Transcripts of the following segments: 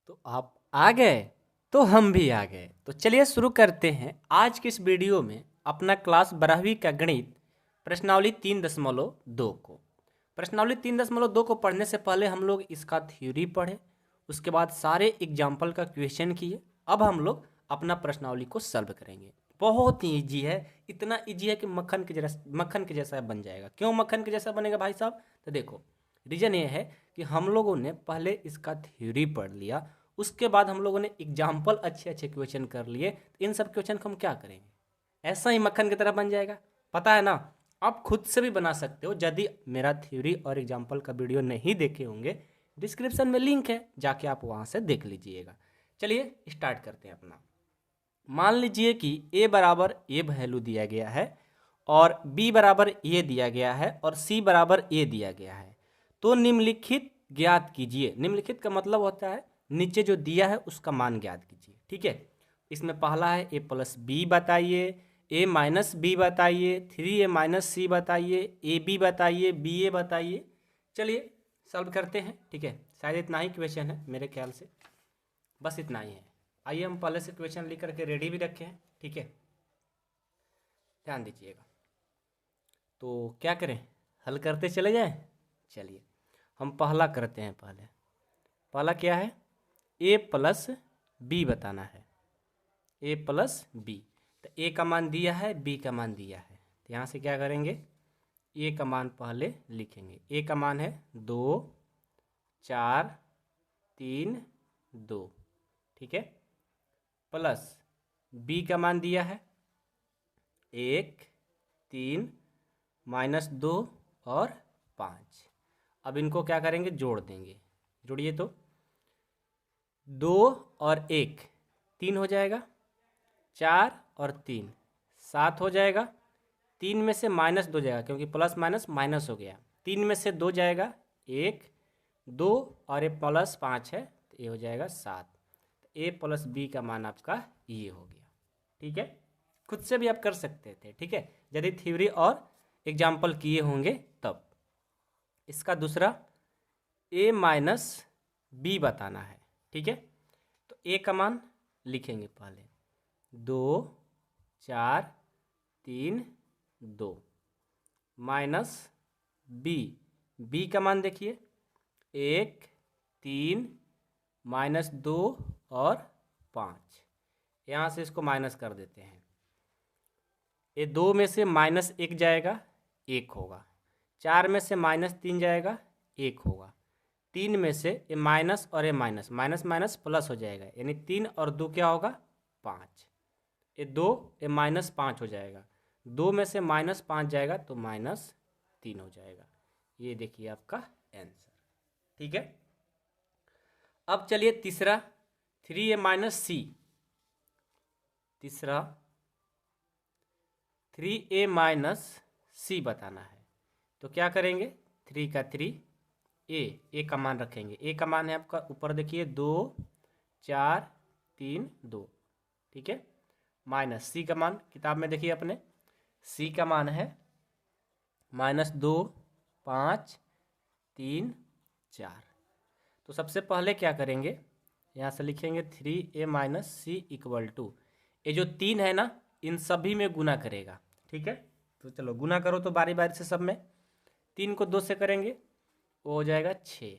तो आप आ गए तो हम भी आ गए। तो चलिए शुरू करते हैं आज की इस वीडियो में अपना क्लास 12वीं का गणित प्रश्नावली 3.2 को। प्रश्नावली 3.2 को पढ़ने से पहले हम लोग इसका थ्योरी पढ़े, उसके बाद सारे एग्जाम्पल का क्वेश्चन किए। अब हम लोग अपना प्रश्नावली को सॉल्व करेंगे। बहुत ही ईजी है, इतना ईजी है कि मक्खन के जैसा बन जाएगा। क्यों मक्खन के जैसा बनेगा भाई साहब? तो देखो, रीजन ये है कि हम लोगों ने पहले इसका थ्योरी पढ़ लिया, उसके बाद हम लोगों ने एग्जाम्पल अच्छे अच्छे क्वेश्चन कर लिए। तो इन सब क्वेश्चन को हम क्या करेंगे, ऐसा ही मक्खन की तरह बन जाएगा। पता है ना? आप खुद से भी बना सकते हो। यदि मेरा थ्योरी और एग्जाम्पल का वीडियो नहीं देखे होंगे, डिस्क्रिप्शन में लिंक है, जाके आप वहाँ से देख लीजिएगा। चलिए स्टार्ट करते हैं अपना। मान लीजिए कि ए बराबर ए वैल्यू दिया गया है और बी बराबर ए दिया गया है और सी बराबर ए दिया गया है। तो निम्नलिखित ज्ञात कीजिए। निम्नलिखित का मतलब होता है नीचे जो दिया है उसका मान ज्ञात कीजिए। ठीक है, इसमें पहला है ए प्लस बी बताइए, ए माइनस बी बताइए, 3a माइनस सी बताइए, ए बी बताइए, बी ए बताइए। चलिए सॉल्व करते हैं। ठीक है, शायद इतना ही क्वेश्चन है मेरे ख्याल से, बस इतना ही है। आइए हम पहले से क्वेश्चन लिख करके रेडी भी रखे हैं। ठीक है, ध्यान दीजिएगा। तो क्या करें, हल करते चले जाएं। चलिए हम पहला करते हैं। पहला क्या है? ए प्लस बी बताना है। ए प्लस बी, तो ए का मान दिया है, बी का मान दिया है। तो यहाँ से क्या करेंगे, ए का मान पहले लिखेंगे। ए का मान है 2 4 3 2। ठीक है, प्लस बी का मान दिया है 1 3 माइनस 2 और 5। अब इनको क्या करेंगे, जोड़ देंगे। जोड़िए तो 2 और 1 3 हो जाएगा, 4 और 3 7 हो जाएगा। 3 में से माइनस 2 जाएगा क्योंकि प्लस माइनस माइनस हो गया। 3 में से 2 जाएगा 1 2 और ये प्लस 5 है तो ये हो जाएगा 7। ए प्लस बी का मान आपका ये हो गया। ठीक है, खुद से भी आप कर सकते थे। ठीक है, यदि थ्योरी और एग्जाम्पल किए होंगे तब। इसका दूसरा ए माइनस बी बताना है। ठीक है, तो ए का मान लिखेंगे पहले 2 4 3 2 माइनस बी। बी का मान देखिए 1 3 माइनस 2 और 5। यहाँ से इसको माइनस कर देते हैं। ये 2 में से माइनस 1 जाएगा, 1 होगा। 4 में से माइनस 3 जाएगा, 1 होगा। 3 में से ये माइनस और ये माइनस, माइनस माइनस प्लस हो जाएगा, यानी 3 और 2 क्या होगा, 5। ये 2 ये माइनस 5 हो जाएगा। 2 में से माइनस 5 जाएगा तो माइनस 3 हो जाएगा। ये देखिए आपका आंसर। ठीक है, अब चलिए तीसरा 3a माइनस सी। तीसरा 3a माइनस सी बताना है। तो क्या करेंगे, 3 का 3 ए का मान रखेंगे। ए का मान है आपका ऊपर देखिए 2 4 3 2। ठीक है, माइनस सी का मान किताब में देखिए अपने, सी का मान है माइनस 2 5 3 4। तो सबसे पहले क्या करेंगे, यहाँ से लिखेंगे 3a minus c equal to, ये जो 3 है ना इन सभी में गुना करेगा। ठीक है, तो चलो गुना करो तो बारी बारी से सब में। 3 को 2 से करेंगे वो हो जाएगा 6।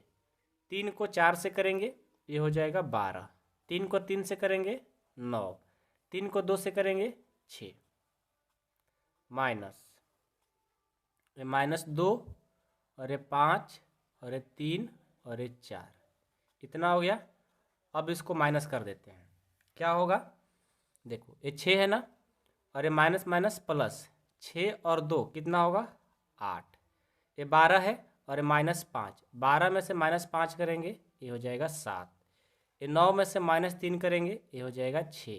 3 को 4 से करेंगे ये हो जाएगा 12। 3 को 3 से करेंगे 9। 3 को 2 से करेंगे 6। माइनस ये माइनस 2 और ये 5 और ये 3 और ये 4, इतना हो गया। अब इसको माइनस कर देते हैं, क्या होगा देखो, ये 6 है ना, और ये माइनस माइनस प्लस, 6 और 2 कितना होगा 8। ये 12 है और ये माइनस 5, 12 में से माइनस 5 करेंगे ये हो जाएगा 7। ये 9 में से माइनस 3 करेंगे ये हो जाएगा 6।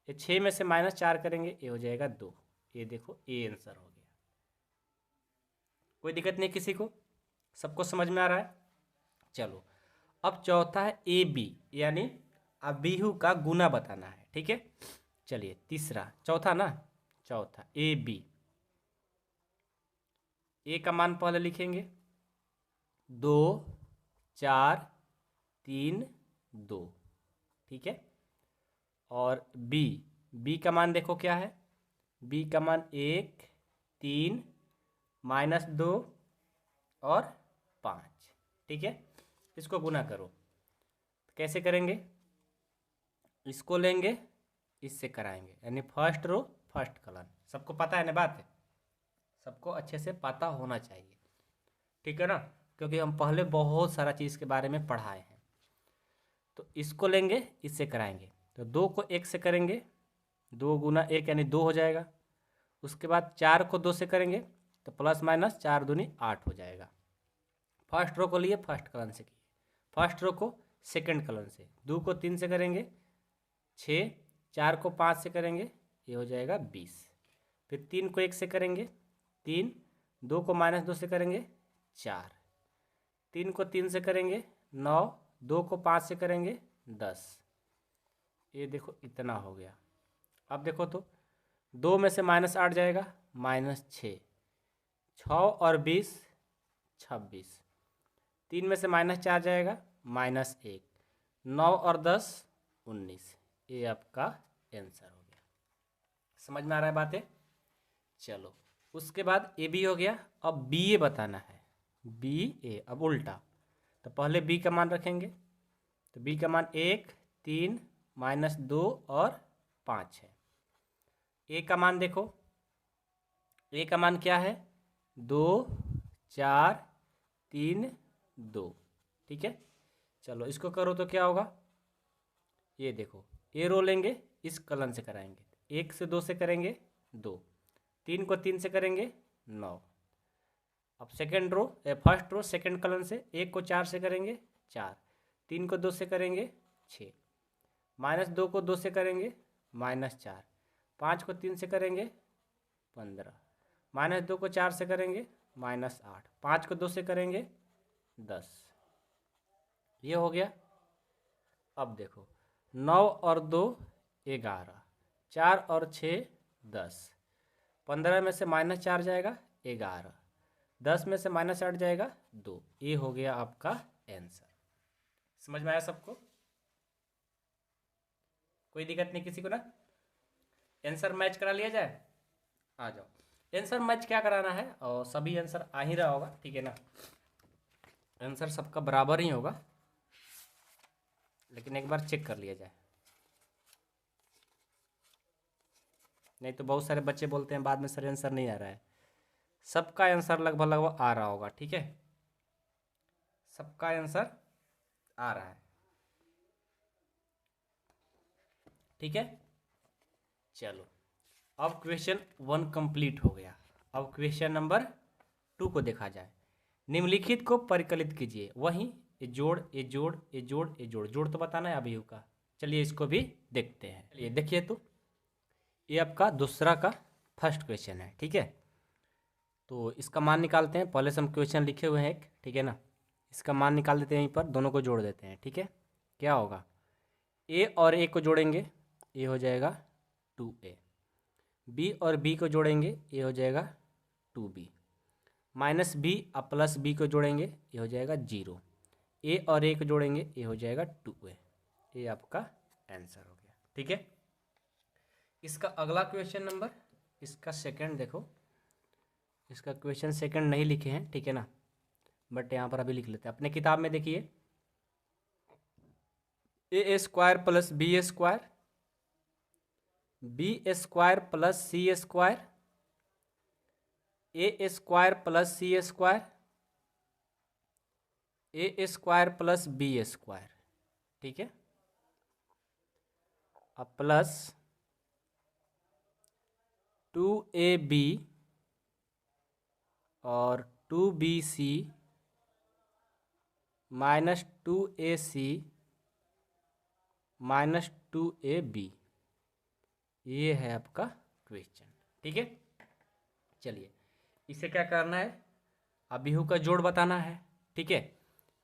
ये 6 में से माइनस 4 करेंगे ये हो जाएगा 2। ये देखो ये आंसर हो गया। कोई दिक्कत नहीं किसी को, सबको समझ में आ रहा है? चलो अब चौथा है ए बी, यानी अबीहू का गुना बताना है। ठीक है, चलिए तीसरा, चौथा ना, चौथा ए बी। ए का मान पहले लिखेंगे 2 4 3 2। ठीक है। और बी, बी का मान देखो क्या है, बी का मान 1, 3, -2 और 5, ठीक है। इसको गुना करो, कैसे करेंगे, इसको लेंगे, इससे कराएंगे, यानी फर्स्ट रो फर्स्ट कॉलम। सबको पता है ना बात है, सबको अच्छे से पता होना चाहिए, ठीक है ना, क्योंकि हम पहले बहुत सारा चीज़ के बारे में पढ़ाए हैं। तो इसको लेंगे, इससे कराएंगे, तो 2 को 1 से करेंगे, 2 गुना 1 यानी 2 हो जाएगा। उसके बाद 4 को 2 से करेंगे तो प्लस माइनस 4 दूनी 8 हो जाएगा। फर्स्ट रो को लिए फर्स्ट कॉलम से किए, फर्स्ट रो को सेकंड कॉलम से, 2 को 3 से करेंगे 6, 4 को 5 से करेंगे, ये हो जाएगा 20। फिर 3 को 1 से करेंगे 3, 2 को -2 से करेंगे 4, 3 को 3 से करेंगे 9, 2 को 5 से करेंगे 10। ये देखो इतना हो गया। अब देखो तो 2 में से -8 जाएगा -6, 6 और 20 26, 3 में से -4 जाएगा -1, 9 और 10 19। ये आपका आंसर हो गया। समझ में आ रहा है बातें? चलो उसके बाद ए बी हो गया, अब बी ए बताना है, बी ए। अब उल्टा, तो पहले बी का मान रखेंगे, तो बी का मान 1, 3, -2 और 5 है। ए का मान देखो, ए का मान क्या है, 2, 4, 3, 2, ठीक है। चलो इसको करो तो क्या होगा, ये देखो ए रो लेंगे, इस कॉलम से कराएंगे, 1 से 2 से करेंगे 2, 3 को 3 से करेंगे 9। अब second row first row second column से 1 को 4 से करेंगे 4, 3 को 2 से करेंगे 6, -2 को 2 से करेंगे -4, 5 को 3 से करेंगे 15, -2 को 4 से करेंगे -8, 5 को 2 से करेंगे 10। ये हो गया। अब देखो 9 और 2 11, 4 और 6 10, 15 में से -4 जाएगा 11, 10 में से -8 जाएगा 2। ये हो गया आपका आंसर। समझ में आया सबको? कोई दिक्कत नहीं किसी को ना? आंसर मैच करा लिया जाए, आ जाओ। आंसर मैच क्या कराना है, और सभी आंसर आ ही रहा होगा, ठीक है ना, आंसर सबका बराबर ही होगा, लेकिन एक बार चेक कर लिया जाए, नहीं तो बहुत सारे बच्चे बोलते हैं बाद में सर आंसर नहीं आ रहा है। सबका आंसर लगभग लगभग आ रहा होगा, ठीक है, सबका आंसर आ रहा है, ठीक है। चलो अब क्वेश्चन 1 कंप्लीट हो गया। अब क्वेश्चन नंबर 2 को देखा जाए। निम्नलिखित को परिकलित कीजिए, वहीं ये जोड़ ये जोड़ ये जोड़ ये जोड़, जोड़ तो बताना है अभी का। चलिए इसको भी देखते हैं। चलिए देखिए, तो ये आपका दूसरा का फर्स्ट क्वेश्चन है, ठीक है। तो इसका मान निकालते हैं, पहले से हम क्वेश्चन लिखे हुए हैं एक, ठीक है ना, इसका मान निकाल देते हैं, यहीं पर दोनों को जोड़ देते हैं, ठीक है। क्या होगा, ए और ए को जोड़ेंगे, ये हो जाएगा 2a, बी और बी को जोड़ेंगे, ये हो जाएगा 2b, -b और +b को जोड़ेंगे, ये हो जाएगा 0, ए और ए को जोड़ेंगे, ये हो जाएगा 2a। ये आपका आंसर हो गया, ठीक है। इसका अगला क्वेश्चन नंबर, इसका सेकंड देखो, इसका क्वेश्चन सेकंड नहीं लिखे हैं, ठीक है ना, बट यहाँ पर अभी लिख लेते हैं। अपने किताब में देखिए, a² + b², b² + c², a² + c², a² + b², ठीक है। अब प्लस 2ab और 2bc -2ac -2ab, ये है आपका क्वेश्चन, ठीक है। चलिए इसे क्या करना है, अभिहु का जोड़ बताना है, ठीक है।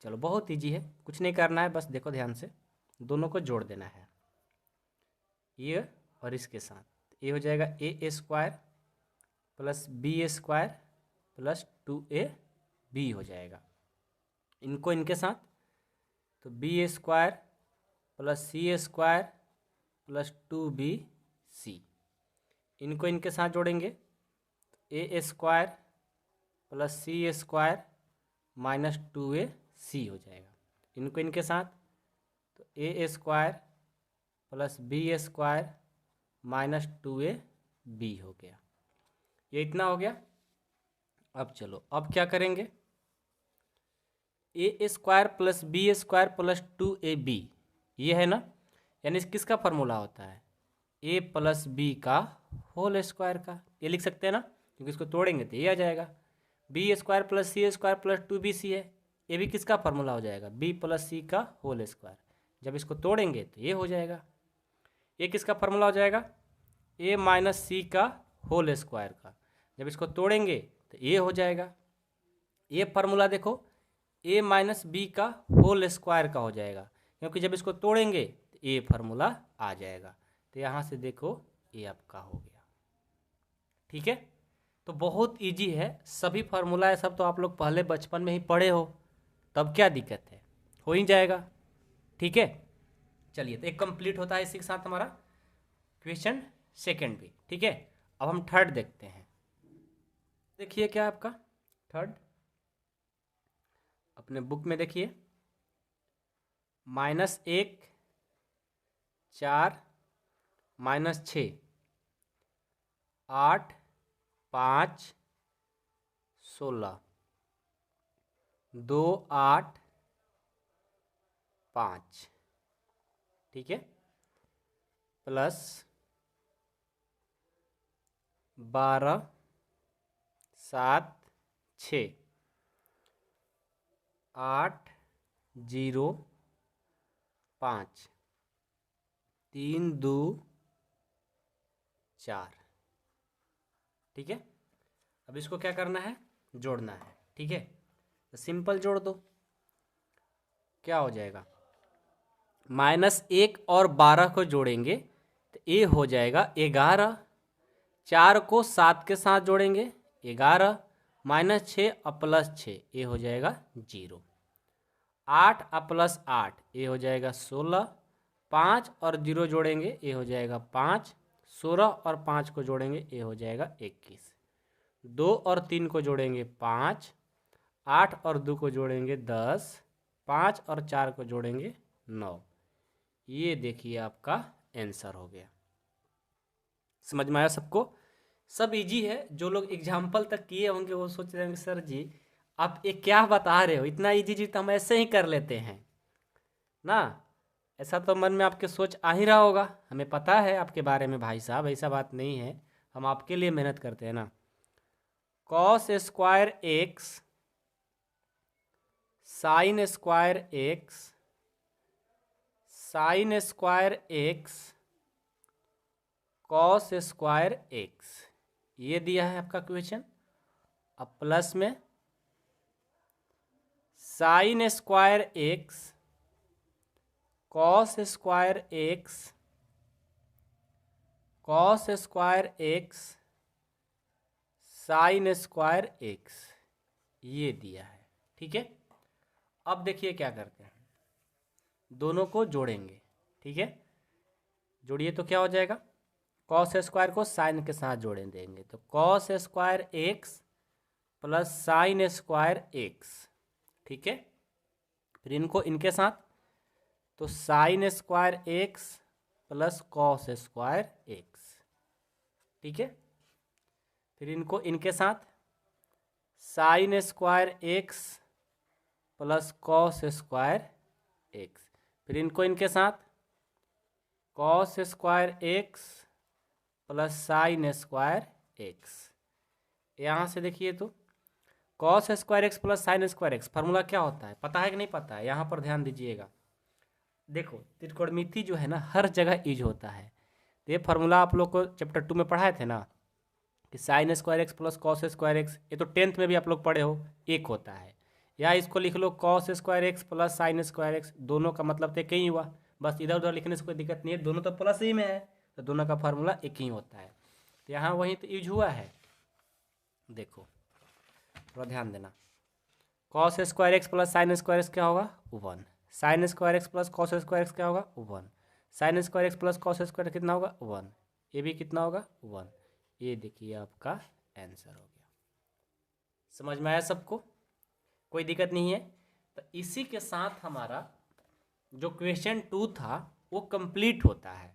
चलो बहुत इजी है, कुछ नहीं करना है, बस देखो ध्यान से, दोनों को जोड़ देना है, ये और इसके साथ, ये हो जाएगा a² + b² + 2ab हो जाएगा, इनको इनके साथ, तो b² plus c square plus 2bc। इनको इनके साथ जोड़ेंगे तो a square plus c square minus 2ac हो जाएगा। इनको इनके साथ तो a square plus b square minus 2ab हो गया। ये इतना हो गया। अब चलो अब क्या करेंगे, a square plus b square plus 2ab ये है ना, यानी किसका फॉर्मूला होता है, ए प्लस बी का होल स्क्वायर का। ये लिख सकते हैं ना, क्योंकि इसको तोड़ेंगे तो ये आ जाएगा। B square plus c square plus 2bc है, ये भी किसका फॉर्मूला हो जाएगा, बी प्लस सी का होल स्क्वायर। जब इसको तोड़ेंगे तो ये हो जाएगा। ये किसका फॉर्मूला हो जाएगा, ए माइनस सी का होल स्क्वायर का। जब इसको तोड़ेंगे तो ये हो जाएगा। ये फार्मूला देखो ए माइनस बी का होल स्क्वायर का हो जाएगा, क्योंकि जब इसको तोड़ेंगे तो ये फार्मूला आ जाएगा। तो यहाँ से देखो ये आपका हो गया। ठीक है, तो बहुत इजी है, सभी फार्मूला है सब तो आप लोग पहले बचपन में ही पढ़े हो, तब क्या दिक्कत है, हो ही जाएगा। ठीक है, चलिए तो एक कंप्लीट होता है इसी के साथ हमारा क्वेश्चन सेकंड भी। ठीक है, अब हम थर्ड देखते हैं। देखिए क्या आपका थर्ड, अपने बुक में देखिए, -1 4 -6 8 5 16 2 8 5। ठीक है, प्लस 12 7 6 8 0 5 3 2 4। ठीक है, अब इसको क्या करना है, जोड़ना है। ठीक है, तो सिंपल जोड़ दो, क्या हो जाएगा, -1 और 12 को जोड़ेंगे तो ये हो जाएगा 11। 4 को 7 के साथ जोड़ेंगे 11, -6 और +6 ये हो जाएगा 0। 8 और +8 ये हो जाएगा 16। 5 और 0 जोड़ेंगे ये हो जाएगा 5। 16 और 5 को जोड़ेंगे ये हो जाएगा 21। 2 और 3 को जोड़ेंगे 5। 8 और 2 को जोड़ेंगे 10। 5 और 4 को जोड़ेंगे 9। ये देखिए आपका आंसर हो गया। समझ में आया सबको, सब इजी है। जो लोग एग्जाम्पल तक किए होंगे वो सोच रहे होंगे सर जी आप ये क्या बता रहे हो, इतना इजी चीज तो हम ऐसे ही कर लेते हैं ना। ऐसा तो मन में आपके सोच आ ही रहा होगा, हमें पता है आपके बारे में भाई साहब, ऐसा बात नहीं है, हम आपके लिए मेहनत करते हैं ना। Cos square x sign square x sign square x cos square x, ये दिया है आपका क्वेश्चन। अब प्लस में sign square x cos square x cos square x sign square x, ये दिया है। ठीक है, अब देखिए क्या करते हैं, दोनों को जोड़ेंगे। ठीक है, जोड़िए तो क्या हो जाएगा, कॉस स्क्वायर को साइन के साथ जोड़े देंगे तो cos square x plus sine square x. ठीक है, फिर इनको इनके साथ तो sign square x plus cos square x. ठीक है, फिर इनको इनके साथ sign square x plus cos square x. फिर इनको इनके साथ cos square x plus sine square x. यहाँ से देखिए तो cos square x plus sine square x formula क्या होता है, पता है कि नहीं पता है, यहाँ पर ध्यान दीजिएगा। देखो त्रिकोणमिति जो है ना हर जगह यूज होता है। तो ये फार्मूला आप लोग को चैप्टर 2 में पढ़ाए थे ना कि sign square x plus cos square x, ये तो 10th में भी आप लोग पढ़े हो, एक होता है। या इसको लिख लो cos square x plus sine square x, दोनों का मतलब तो एक ही हुआ, बस इधर उधर लिखने से कोई दिक्कत नहीं है, दोनों तो प्लस ही में है तो दोनों का फार्मूला एक ही होता है। तो यहाँ वही तो यूज हुआ है। देखो थोड़ा ध्यान देना, cos square x plus sine square x क्या होगा 1, sign square x plus cos square x क्या होगा 1। Sign square x plus cos square कितना होगा 1। ये भी कितना होगा 1। ये देखिए आपका आंसर हो गया। समझ में आया सबको, कोई दिक्कत नहीं है। तो इसी के साथ हमारा जो क्वेश्चन 2 था वो कंप्लीट होता है।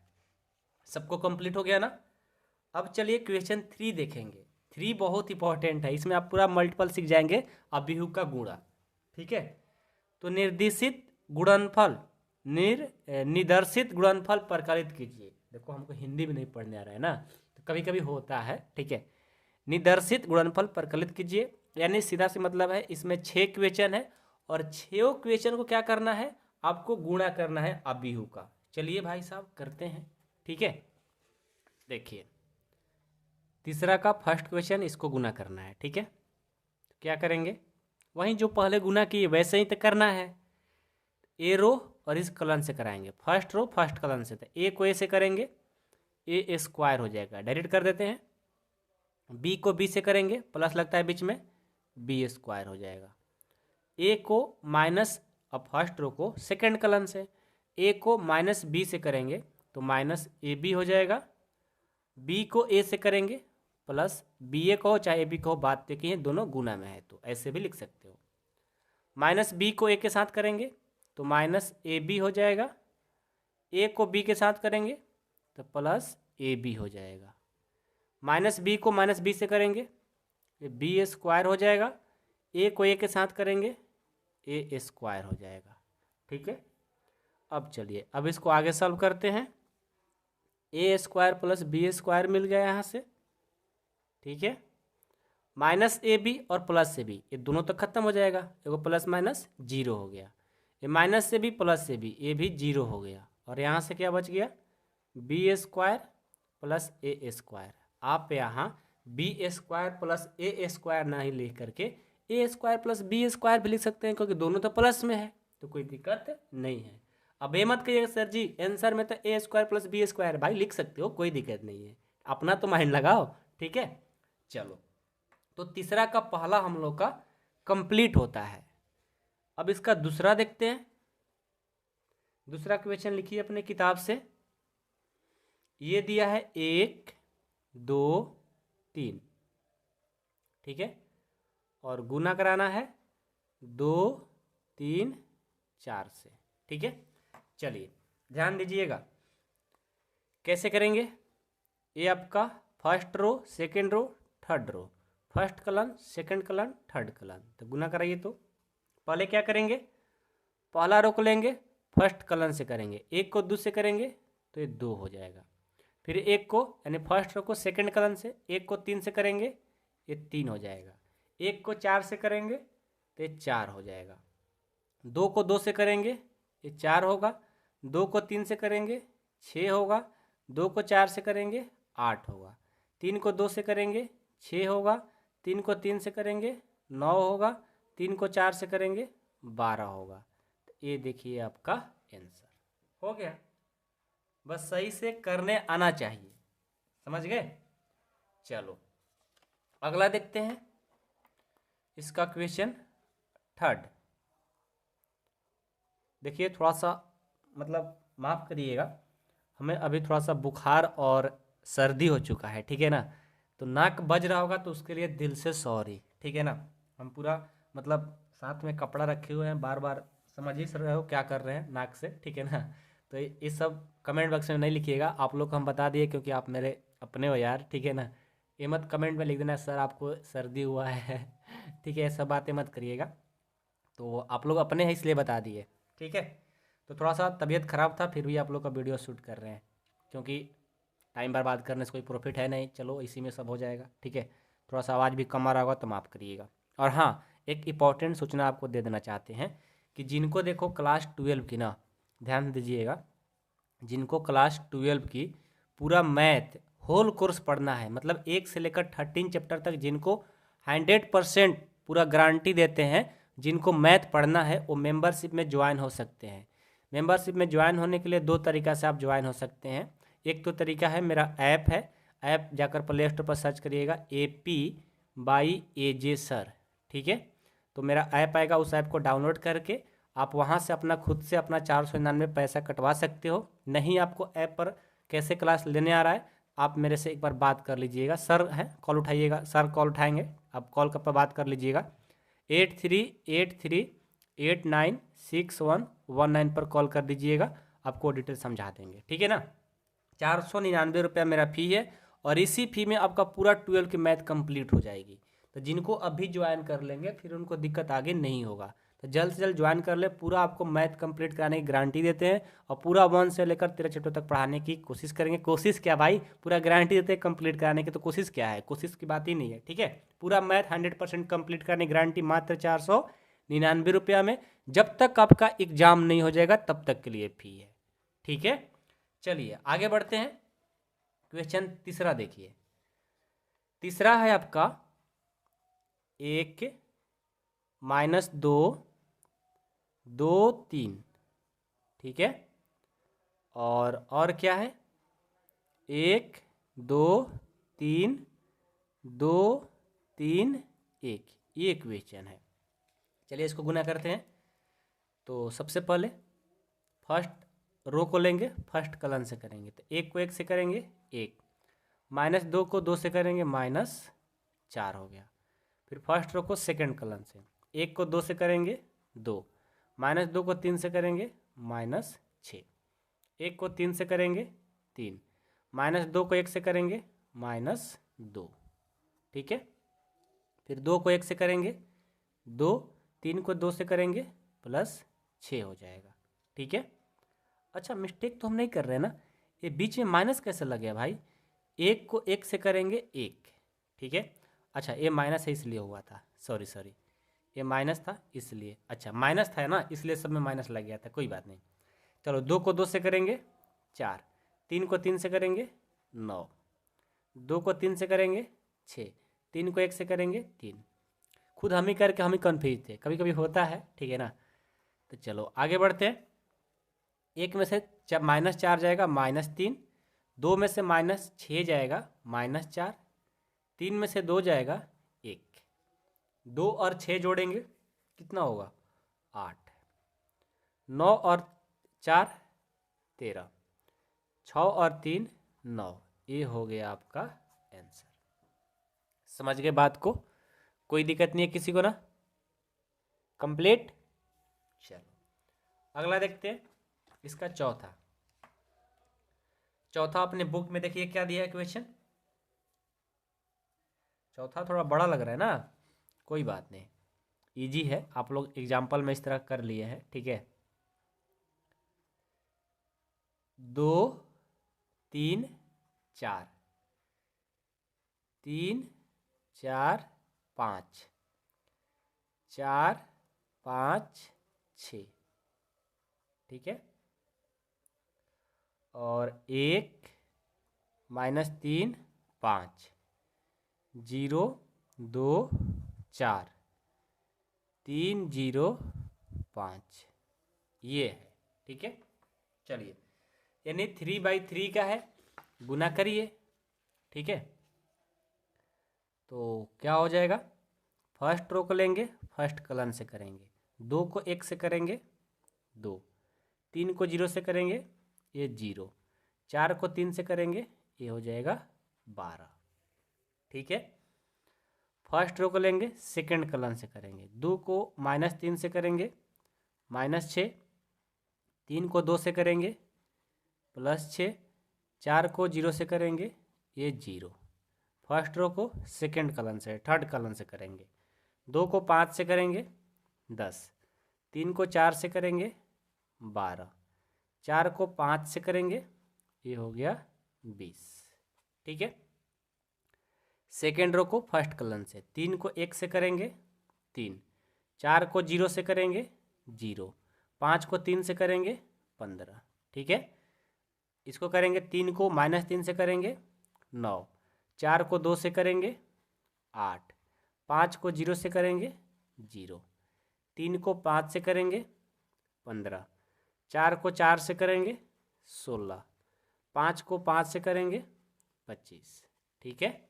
सबको कंप्लीट हो गया ना। अब चलिए क्वेश्चन 3 देखेंगे। 3 बहुत इंपॉर्टेंट है, इसमें आप पूरा मल्टीपल सीख जाएंगे अभिहु का गुणा। ठीक है, तो निर्देशित गुणनफल निदर्शित गुणनफल प्रकलित कीजिए। देखो हमको हिंदी में नहीं पढ़ने आ रहा है ना, तो कभी कभी होता है। ठीक है, निदर्शित गुणनफल प्रकलित कीजिए, यानी सीधा से मतलब है इसमें 6 क्वेश्चन है और 6 क्वेश्चन को क्या करना है, आपको गुणा करना है अभिहु का। चलिए भाई साहब करते हैं। ठीक है, देखिए तीसरा का फर्स्ट क्वेश्चन, इसको गुना करना है। ठीक है, तो क्या करेंगे, वहीं जो पहले गुना किए वैसे ही तो करना है। ए रो और इस कलन से कराएंगे, फर्स्ट रो फर्स्ट कलन से। तो ए को ए से करेंगे, ए स्क्वायर हो जाएगा, डायरेक्ट कर देते हैं। बी को बी से करेंगे, प्लस लगता है बीच में, बी स्क्वायर हो जाएगा। ए को माइनस, अब फर्स्ट रो को सेकेंड कलन से, ए को माइनस बी से करेंगे तो माइनस ए बी हो जाएगा। बी को ए से करेंगे प्लस बी ए कहो चाहे ए बी कहो, बात देखिए है दोनों गुना में है तो ऐसे भी लिख सकते हो। माइनस बी को ए के साथ करेंगे तो माइनस ए बी हो जाएगा। ए को बी के साथ करेंगे तो प्लस ए बी हो जाएगा। माइनस बी को माइनस बी से करेंगे बी स्क्वायर हो जाएगा। ए को ए के साथ करेंगे ए स्क्वायर हो जाएगा। ठीक है, अब चलिए अब इसको आगे सॉल्व करते हैं। ए स्क्वायर प्लस बी स्क्वायर मिल गया यहाँ से। ठीक है, माइनस ए बी और प्लस से बी, ये दोनों तो खत्म हो जाएगा, देखो प्लस माइनस जीरो हो गया। ये माइनस से बी प्लस से बी, ये भी जीरो हो गया। और यहाँ से क्या बच गया, बी स्क्वायर प्लस ए स्क्वायर। आप यहाँ बी स्क्वायर प्लस ए स्क्वायर नहीं लिख करके ए स्क्वायर प्लस बी स्क्वायर भी लिख सकते हैं, क्योंकि दोनों तो प्लस में है तो कोई दिक्कत नहीं है। अब ये मत कहिएगा सर जी आंसर में तो a square plus b square, भाई लिख सकते हो, कोई दिक्कत नहीं है, अपना तो माइंड लगाओ। ठीक है, चलो तो तीसरा का पहला हम लोग का कंप्लीट होता है। अब इसका दूसरा देखते हैं। दूसरा क्वेश्चन लिखिए अपने किताब से। ये दिया है 1 2 3। ठीक है, और गुना कराना है 2 3 4 से। ठीक है, चलिए ध्यान दीजिएगा कैसे करेंगे। ये आपका first row second row third row, first column second column third column, तो गुना कराइए। तो पहले क्या करेंगे, पहला रो को लेंगे फर्स्ट कलन से करेंगे, एक को 2 से करेंगे तो ये 2 हो जाएगा। फिर एक को यानी फर्स्ट रो को सेकंड कलन से, एक को 3 से करेंगे ये 3 हो जाएगा। एक को 4 से करेंगे तो ये 4 हो जाएगा। 2 को 2 से करेंगे ये 4 होगा। 2 को 3 से करेंगे 6 होगा। 2 को 4 से करेंगे 8 होगा। 3 को 2 से करेंगे 6 होगा। 3 को 3 से करेंगे 9 होगा। 3 को 4 से करेंगे 12 होगा। तो ये देखिए आपका आंसर हो गया। बस सही से करने आना चाहिए, समझ गए। चलो अगला देखते हैं। इसका क्वेश्चन थर्ड देखिए, थोड़ा सा मतलब माफ़ करिएगा, हमें अभी थोड़ा सा बुखार और सर्दी हो चुका है। ठीक है ना, तो नाक बज रहा होगा तो उसके लिए दिल से सॉरी। ठीक है ना, हम पूरा मतलब साथ में कपड़ा रखे हुए हैं, बार बार समझ ही रहे हो क्या कर रहे हैं नाक से। ठीक है ना, तो ये सब कमेंट बॉक्स में नहीं लिखिएगा, आप लोग को हम बता दिए क्योंकि आप मेरे अपने हो यार। ठीक है ना, ये मत कमेंट में लिख देना सर आपको सर्दी हुआ है। ठीक है, सब बातें मत करिएगा, तो आप लोग अपने हैं इसलिए बता दिए। ठीक है, तो थोड़ा सा तबीयत ख़राब था फिर भी आप लोग का वीडियो शूट कर रहे हैं, क्योंकि टाइम बर्बाद करने से कोई प्रॉफिट है नहीं। चलो इसी में सब हो जाएगा। ठीक है, थोड़ा सा आवाज़ भी कम आ रहा होगा तो माफ़ करिएगा। और हाँ, एक इम्पॉर्टेंट सूचना आपको दे देना चाहते हैं कि जिनको देखो क्लास 12 की ना, ध्यान दीजिएगा, जिनको क्लास 12 की पूरा मैथ होल कोर्स पढ़ना है, मतलब 1 से लेकर 13 चैप्टर तक जिनको 100% पूरा गारंटी देते हैं, जिनको मैथ पढ़ना है वो मेंबरशिप में ज्वाइन हो सकते हैं। मेंबरशिप में ज्वाइन होने के लिए 2 तरीका से आप ज्वाइन हो सकते हैं। एक तो तरीका है, मेरा ऐप है, ऐप जाकर प्ले स्टोर पर सर्च करिएगा AP by AJ सर। ठीक है, तो मेरा ऐप आएगा, उस ऐप को डाउनलोड करके आप वहाँ से अपना खुद से अपना 499 पैसा कटवा सकते हो। नहीं आपको ऐप पर कैसे क्लास लेने आ रहा है, आप मेरे से एक बार बात कर लीजिएगा। सर हैं, कॉल उठाइएगा, सर कॉल उठाएंगे, आप कॉल पर बात कर लीजिएगा। 8383896119 पर कॉल कर दीजिएगा, आपको डिटेल समझा देंगे, ठीक है ना। 499 रुपया मेरा फ़ी है, और इसी फ़ी में आपका पूरा 12 की मैथ कंप्लीट हो जाएगी। तो जिनको अभी ज्वाइन कर लेंगे फिर उनको दिक्कत आगे नहीं होगा। तो जल्द से जल्द ज्वाइन कर ले, पूरा आपको मैथ कंप्लीट कराने की गारंटी देते हैं, और पूरा 1 से लेकर 13 चैप्टर तक पढ़ाने की कोशिश करेंगे। कोशिश क्या भाई, पूरा गारंटी देते हैं कंप्लीट कराने की, तो कोशिश क्या है, कोशिश की बात ही नहीं है, ठीक है। पूरा मैथ 100% कंप्लीट करने की गारंटी मात्र 499 रुपया में। जब तक आपका एग्जाम नहीं हो जाएगा तब तक के लिए फ़ी है, ठीक है। चलिए आगे बढ़ते हैं। क्वेश्चन तीसरा देखिए, तीसरा है आपका 1 - 2 2 3, ठीक है। और क्या है, 1 2 3 2 3 1, ये क्वेश्चन है। चलिए इसको गुना करते हैं। तो सबसे पहले फर्स्ट रो को लेंगे, फर्स्ट कॉलम से करेंगे। तो 1 को 1 से करेंगे 1, -2 को 2 से करेंगे -4 हो गया। फिर फर्स्ट रो को सेकंड कॉलम से 1 को 2 से करेंगे 2, -2 को 3 से करेंगे -6, 1 को 3 से करेंगे 3, -2 को 1 से करेंगे -2, ठीक है। फिर 2 को 1 से करेंगे 2, 3 को 2 से करेंगे +6 हो जाएगा, ठीक है। अच्छा मिस्टेक तो हम नहीं कर रहे हैं ना, ये बीच में माइनस कैसे लग गया भाई। 1 को 1 से करेंगे 1, ठीक है। अच्छा ये माइनस है इसलिए हुआ था, सॉरी ये माइनस था इसलिए, अच्छा माइनस था ना इसलिए सब में माइनस लग गया था, कोई बात नहीं। चलो 2 को 2 से करेंगे 4, 3 को 3 से करेंगे 9, 2 को 3 से करेंगे 6, 3 को 1 से करेंगे 3। खुद हम ही करके हम ही कन्फ्यूज थे, कभी कभी होता है, ठीक है ना। तो चलो आगे बढ़ते हैं। 1 में से -4 जाएगा -3, 2 में से -6 जाएगा -4, 3 में से 2 जाएगा 1, 2 और 6 जोड़ेंगे कितना होगा 8, 9 और 4 13, 6 और 3 9, ये हो गया आपका आंसर। समझ गए बात को, कोई दिक्कत नहीं है किसी को ना, कंप्लीट। चलो अगला देखते हैं, इसका चौथा अपने बुक में देखिए क्या दिया है क्वेश्चन। चौथा थोड़ा बड़ा लग रहा है ना, कोई बात नहीं, इजी है, आप लोग एग्जाम्पल में इस तरह कर लिए हैं, ठीक है। 2 3 4, 3 4 5, 4 5 6, ठीक है। और 1 -3 5, 0 2 4, 3 0 5, ये है, ठीक है। चलिए यानी 3/3 का है, गुना करिए, ठीक है। तो क्या हो जाएगा, फर्स्ट रो को लेंगे, फर्स्ट कॉलम से करेंगे, 2 को 1 से करेंगे 2, 3 को 0 से करेंगे ये 0, 4 को 3 से करेंगे ये हो जाएगा 12, ठीक है। फर्स्ट रो को लेंगे, सेकंड कॉलम से करेंगे, 2 को -3 से करेंगे -6, 3 को 2 से करेंगे +6, 4 को 0 से करेंगे ये 0। फर्स्ट रो को सेकंड कॉलम से थर्ड कॉलम से करेंगे, 2 को 5 से करेंगे 10, 3 को 4 से करेंगे 12, 4 को 5 से करेंगे ये हो गया 20, ठीक है। सेकेंड रो को फर्स्ट कॉलम से, 3 को 1 से करेंगे 3, 4 को 0 से करेंगे 0, 5 को 3 से करेंगे 15, ठीक है। इसको करेंगे 3 को -3 से करेंगे 9, 4 को 2 से करेंगे 8, 5 को 0 से करेंगे 0, 3 को 5 से करेंगे 15, 4 को 4 से करेंगे 16, 5 को 5 से करेंगे 25, ठीक है।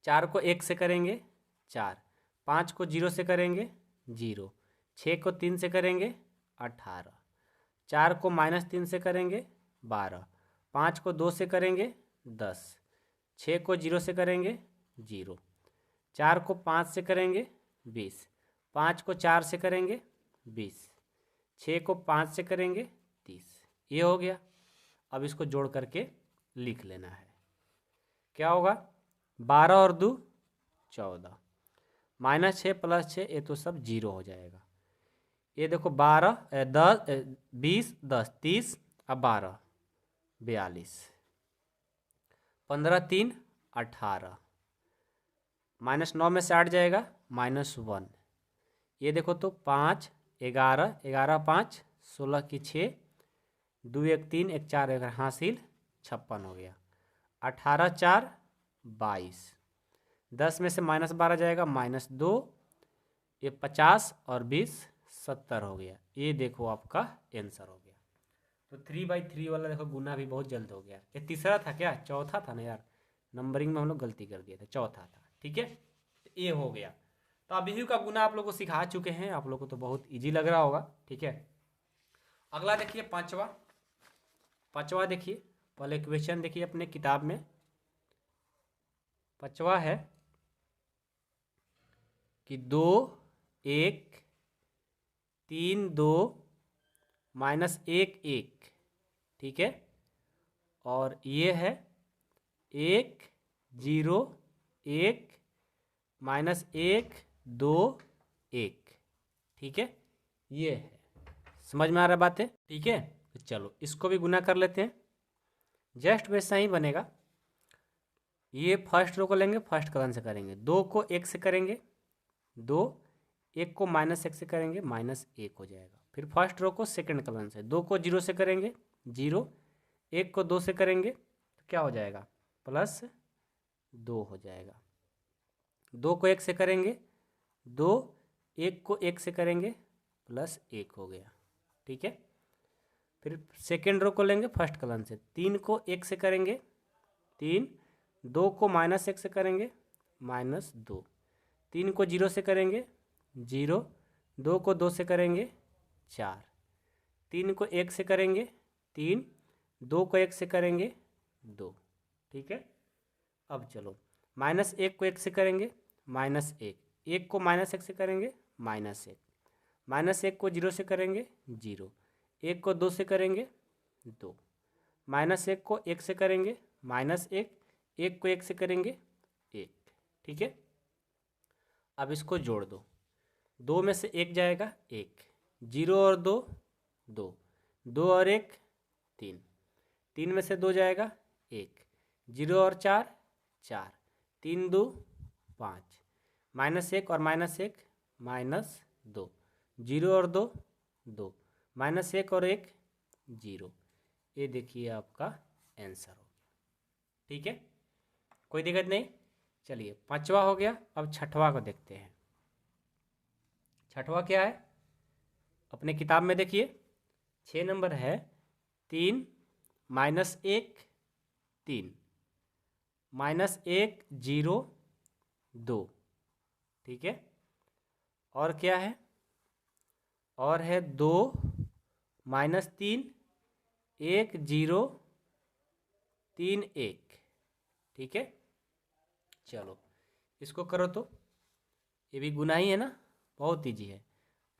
4 को 1 से करेंगे 4, 5 को 0 से करेंगे 0, 6 को 3 से करेंगे 18, 4 को -3 से करेंगे 12, 5 को 2 से करेंगे 10, 6 को 0 से करेंगे 0, 4 को 5 से करेंगे 20, 5 को 4 से करेंगे 20, 6 को 5 से करेंगे 30। ये हो गया। अब इसको जोड़ करके लिख लेना है। क्या होगा? 12 और 2 14, -6 + 6, ये तो सब 0 हो जाएगा। ये देखो 12 10 20 10 30, अब 12 42, 15 3 18, -9 में से 8 जाएगा -1। ये देखो तो 5 11 11 5 16 की 6, 2 1 3 1 4 1 हासिल 56 हो गया। 18 4 22, 10 में से -12 जाएगा -2, ये 50 और 20 70 हो गया। ये देखो आपका आंसर हो गया। तो 3/3 वाला देखो गुना भी बहुत जल्द हो गया। ये तीसरा था क्या? चौथा था ना यार, नंबरिंग में हम लोग गलती कर दिए थे, चौथा था। ठीक है, ये हो गया। तो अभी का गुना आप लोग को सिखा चुके हैं, आप लोग को तो बहुत इजी लग रहा होगा। ठीक है, अगला देखिए पांचवा देखिए, पहले क्वेश्चन देखिए अपने किताब में। पांचवा है कि 2 1 3 2 -1 1, ठीक है, और ये है 1 0 1 -1 2 1, ठीक है, ये है। समझ में आ रहा बात है? ठीक है, तो चलो इसको भी गुना कर लेते हैं। जस्ट वैसा ही बनेगा। ये फर्स्ट रो को लेंगे, फर्स्ट कॉलम से करेंगे, 2 को 1 से करेंगे 2, 1 को -1 से करेंगे -1 हो जाएगा। फिर फर्स्ट रो को सेकंड कॉलम से, 2 को 0 से करेंगे 0, 1 को 2 से करेंगे तो क्या हो जाएगा? +2 हो जाएगा। 2 को 1 से करेंगे 2, 1 को 1 से करेंगे +1 हो गया। ठीक है, फिर सेकेंड रो को लेंगे फर्स्ट कॉलम से, 3 को 1 से करेंगे 3, 2 को -1 से करेंगे -2, 3 को 0 से करेंगे 0, 2 को 2 से करेंगे 4, 3 को 1 से करेंगे 3, 2 को 1 से करेंगे 2। ठीक है, अब चलो -1 को 1 से करेंगे -1, 1 को -1 से करेंगे -1, -1 को 0 से करेंगे 0, 1 को 2 से करेंगे 2, -1 को 1 से करेंगे -1, 1 को 1 से करेंगे 1। ठीक है, अब इसको जोड़ दो, 2 में से 1 जाएगा 1, 0 और 2 2, 2 और 1 3, 3 में से 2 जाएगा 1, 0 और 4 4, 3 2 5, -1 और -1 -2, 0 और 2 2, -1 और 1 0। ये देखिए आपका आंसर हो गया। ठीक है, कोई दिक्कत नहीं। चलिए पांचवा हो गया, अब छठवा को देखते हैं। छठवा क्या है? अपने किताब में देखिए 6 नंबर है, 3 -1 3, -1 0 2। ठीक है, और क्या है? और है 2 -3 1 0 3 1। ठीक है, चलो इसको करो तो ये भी गुना ही है ना, बहुत ईजी है।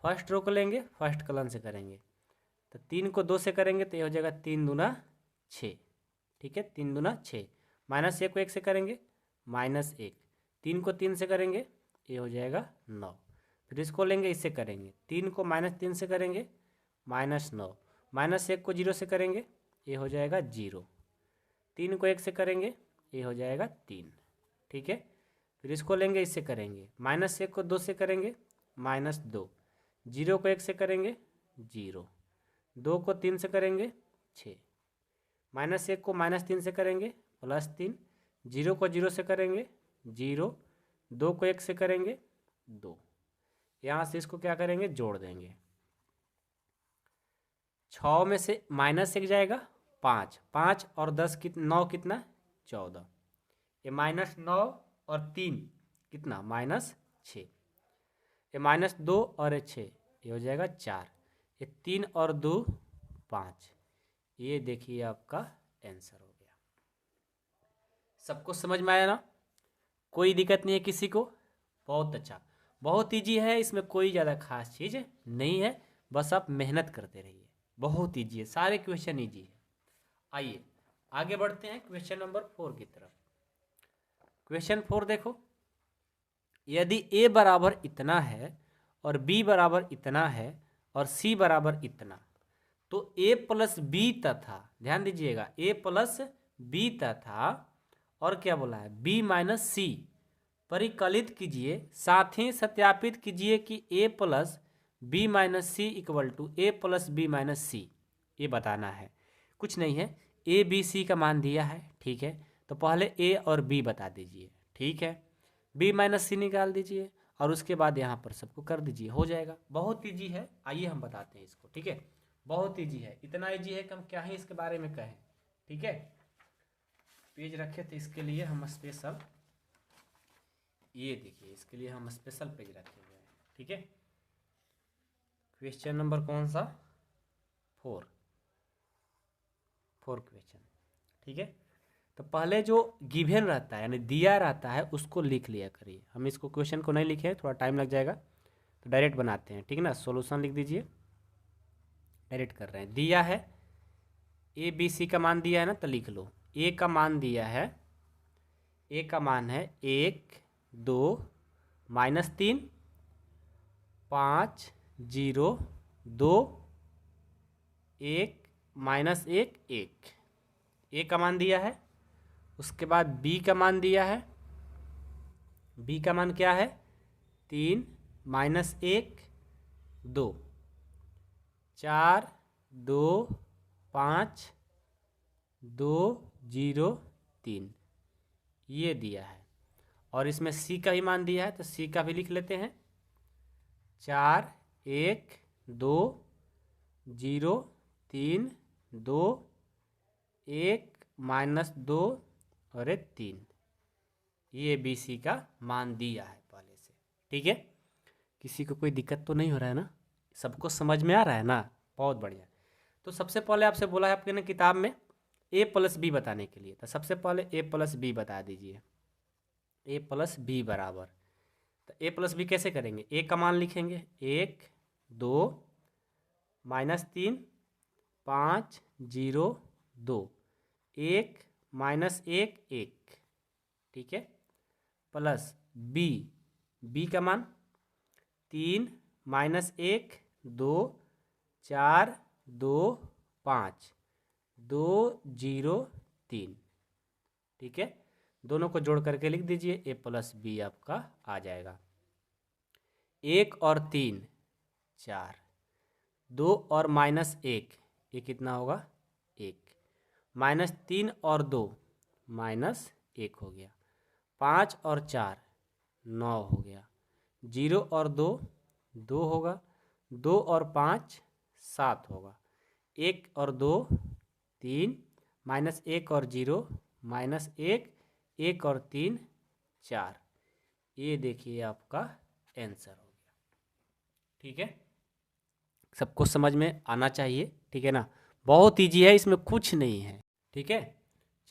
फर्स्ट रो को लेंगे, फर्स्ट कॉलम से करेंगे, तो 3 को 2 से करेंगे तो ये हो जाएगा 3 दूना 6। ठीक है, 3 दूना 6, -1 को 1 से करेंगे -1, 3 को 3 से करेंगे ये हो जाएगा 9। फिर इसको लेंगे, इससे करेंगे, 3 को -3 से करेंगे -9, -1 को 0 से करेंगे ये हो जाएगा 0, 3 को 1 से करेंगे ये हो जाएगा 3। ठीक है, फिर इसको लेंगे, इससे करेंगे, -1 को 2 से करेंगे -2, 0 को 1 से करेंगे 0, 2 को 3 से करेंगे 6, -1 को -3 से करेंगे +3, 0 को 0 से करेंगे 0, 2 को 1 से करेंगे 2। यहाँ से इसको क्या करेंगे? जोड़ देंगे। 6 में से -1 जाएगा 5, 5 और 10 9 कितना? 14। ये -9 और 3 कितना? -6। ये -2 और 6, ये हो जाएगा 4, ये 3 और 2 5। ये देखिए आपका आंसर हो गया। सबको समझ में आया ना? कोई दिक्कत नहीं है किसी को? बहुत अच्छा, बहुत ईजी है, इसमें कोई ज़्यादा खास चीज़ नहीं है, बस आप मेहनत करते रहिए। बहुत ईजी है, सारे क्वेश्चन ईजी है। आइए आगे बढ़ते हैं क्वेश्चन नंबर 4 की तरफ। क्वेश्चन 4 देखो, यदि a बराबर इतना है और b बराबर इतना है और c बराबर इतना, तो a प्लस बी तथा, ध्यान दीजिएगा, a प्लस बी तथा और क्या बोला है b माइनस सी परिकलित कीजिए, साथ ही सत्यापित कीजिए कि a plus b minus c equal to a plus b minus c. ये बताना है, कुछ नहीं है, a b c का मान दिया है, ठीक है, तो पहले a और b बता दीजिए, ठीक है, b माइनस सी निकाल दीजिए और उसके बाद यहाँ पर सबको कर दीजिए, हो जाएगा। बहुत ईजी है, आइए हम बताते हैं इसको, ठीक है, बहुत ईजी है, इतना ईजी है कि हम क्या ही इसके बारे में कहें, ठीक है। पेज रखे थे इसके लिए हम स्पेशल, ये देखिए इसके लिए हम स्पेशल पेज रखे हुए हैं, ठीक है। क्वेश्चन नंबर कौन सा? 4 क्वेश्चन, ठीक है। तो पहले जो गिवन रहता है यानी दिया रहता है उसको लिख लिया करिए। हम इसको क्वेश्चन को नहीं लिखे, थोड़ा टाइम लग जाएगा, तो डायरेक्ट बनाते हैं, ठीक है ना। सॉल्यूशन लिख दीजिए, डायरेक्ट कर रहे हैं। दिया है ए बी सी का मान दिया है ना, तो लिख लो। ए का मान दिया है, ए का मान है 1 2 -3 5 0 2 1 -1 1, ए का मान दिया है। उसके बाद बी का मान दिया है, बी का मान क्या है 3 -1 2 4 2 5 2 0 3, ये दिया है। और इसमें सी का ही मान दिया है, तो सी का भी लिख लेते हैं, 4 1 2 0 3 2 1 -2 और 3, ये बी सी का मान दिया है पहले से, ठीक है। किसी को कोई दिक्कत तो नहीं हो रहा है ना? सबको समझ में आ रहा है ना? बहुत बढ़िया। तो सबसे पहले आपसे बोला है आपके ने किताब में a प्लस बी बताने के लिए, तो सबसे पहले a प्लस बी बता दीजिए। a प्लस बी बराबर, तो a प्लस बी कैसे करेंगे? a का मान लिखेंगे 1 2 -3 5 0 2 1 -1 1, ठीक है, प्लस बी, बी का मान 3 -1 2 4 2 5 2 0 3, ठीक है। दोनों को जोड़ करके लिख दीजिए, ए प्लस बी आपका आ जाएगा। 1 और 3 4, 2 और -1, ये कितना होगा 1, -3 और 2 -1 हो गया, 5 और 4 9 हो गया, 0 और 2 2 होगा, 2 और 5 7 होगा, 1 और 2 3 -1 और 0 -1 1 और 3 4, ये देखिए आपका आंसर हो गया, ठीक है। सबको समझ में आना चाहिए, ठीक है ना। बहुत ईजी है, इसमें कुछ नहीं है, ठीक है।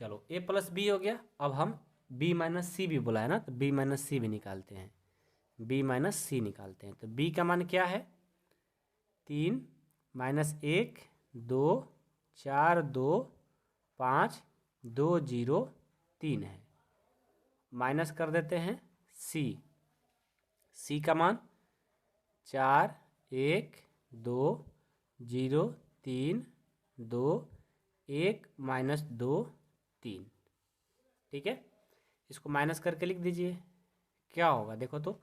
चलो a प्लस बी हो गया। अब हम b माइनस सी भी बोला है ना, तो b माइनस सी भी निकालते हैं, b माइनस सी निकालते हैं। तो b का मान क्या है 3 -1 2 4 2 5 2 0 3 है, माइनस कर देते हैं c, c का मान 4 1 2 0 3 2 1 -2 3, ठीक है। इसको माइनस करके लिख दीजिए, क्या होगा देखो तो,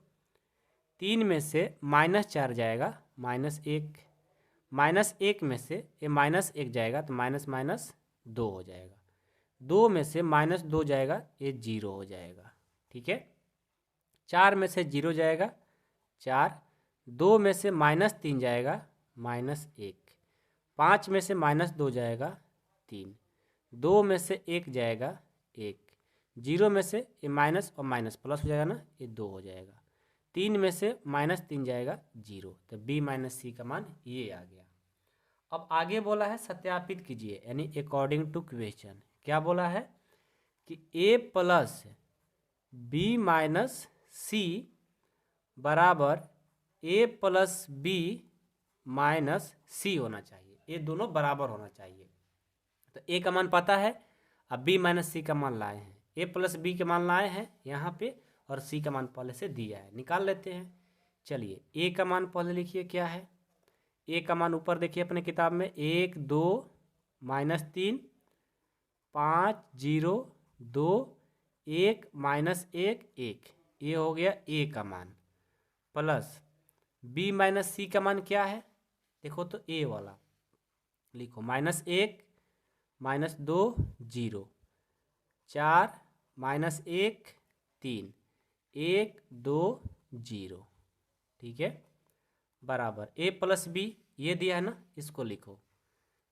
3 में से -4 जाएगा -1, -1 में से ये -1 जाएगा तो -2 हो जाएगा, 2 में से -2 जाएगा ये 0 हो जाएगा, ठीक है। 4 में से 0 जाएगा 4, 2 में से -3 जाएगा -1, 5 में से -2 जाएगा 3, 2 में से 1 जाएगा 1, 0 में से ये माइनस और माइनस प्लस हो जाएगा ना, ये 2 हो जाएगा, 3 में से -3 जाएगा 0, तो b माइनस सी का मान ये आ गया। अब आगे बोला है सत्यापित कीजिए, यानी अकॉर्डिंग टू क्वेश्चन। क्या बोला है कि a प्लस बी माइनस सी बराबर a प्लस बी माइनस सी होना चाहिए, ये दोनों बराबर होना चाहिए। तो a का मान पता है, अब b माइनस सी का मान लाए हैं, a प्लस बी के मान लाए हैं यहाँ पे, और c का मान पहले से दिया है, निकाल लेते हैं। चलिए a का मान पहले लिखिए क्या है। a का मान ऊपर देखिए अपने किताब में, 1 2 -3 5 0 2 1 -1 1, ये हो गया a का मान। प्लस b माइनस सी का मान क्या है, देखो तो a वाला लिखो, -1 -2 0 4 -1 3 1 2 0, ठीक है, बराबर a प्लस बी ये दिया है ना, इसको लिखो।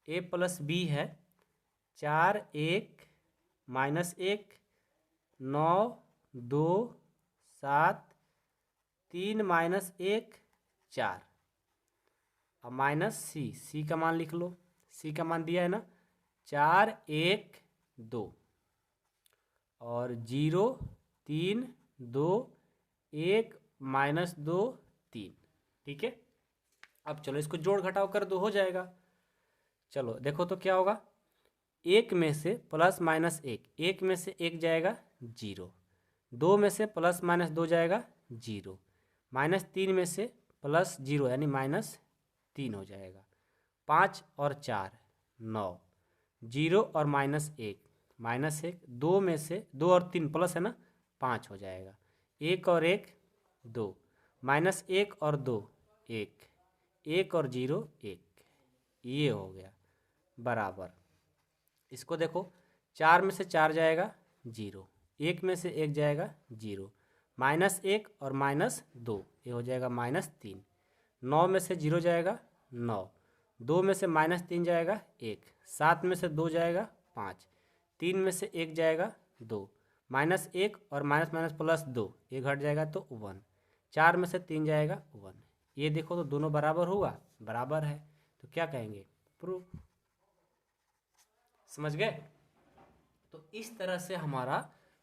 a प्लस बी है 4 1 -1 9 2 7 3 -1 4, अब माइनस सी का मान लिख लो। सी का मान दिया है ना 4 1 2 और 0 3 2 1 -2 3, ठीक है। अब चलो इसको जोड़ घटाव कर दो, हो जाएगा। चलो देखो तो क्या होगा, एक में से प्लस माइनस एक में से एक जाएगा 0, 2 में से प्लस माइनस 2 जाएगा 0, -3 में से प्लस 0 यानी -3 हो जाएगा, 5 और 4 9, 0 और -1 2 में से 2 और 3 प्लस है ना 5 हो जाएगा, 1 और 1 2, -1 और 2 1, 1 और 0 1, ये हो गया बराबर। इसको देखो, 4 में से 4 जाएगा 0, 1 में से 1 जाएगा 0, -1 और -2 ये हो जाएगा -3, 9 में से 0 जाएगा 9, 2 में से -3 जाएगा 1, 7 में से 2 जाएगा 5, 3 में से 1 जाएगा 2, -1 और माइनस प्लस 2 ये घट जाएगा तो 1, 4 में से 3 जाएगा 1, ये देखो तो दोनों बराबर हुआ, बराबर है, तो क्या कहेंगे, प्रूफ। समझ गए। तो इस तरह से हमारा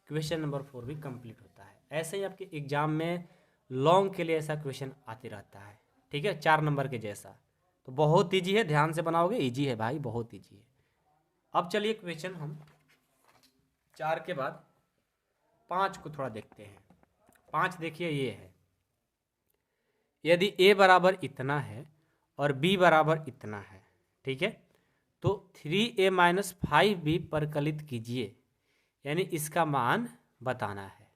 क्वेश्चन नंबर 4 भी कंप्लीट होता है। ऐसे ही आपके एग्जाम में लॉन्ग के लिए ऐसा क्वेश्चन आते रहता है, ठीक है, 4 नंबर के जैसा। तो बहुत ईजी है, ध्यान से बनाओगे, ईजी है भाई, बहुत ईजी है। अब चलिए क्वेश्चन हम 4 के बाद 5 को थोड़ा देखते हैं। 5 देखिए ये है, यदि a बराबर इतना है और b बराबर इतना है, ठीक है, तो 3a माइनस 5b परिकलित कीजिए, यानी इसका मान बताना है।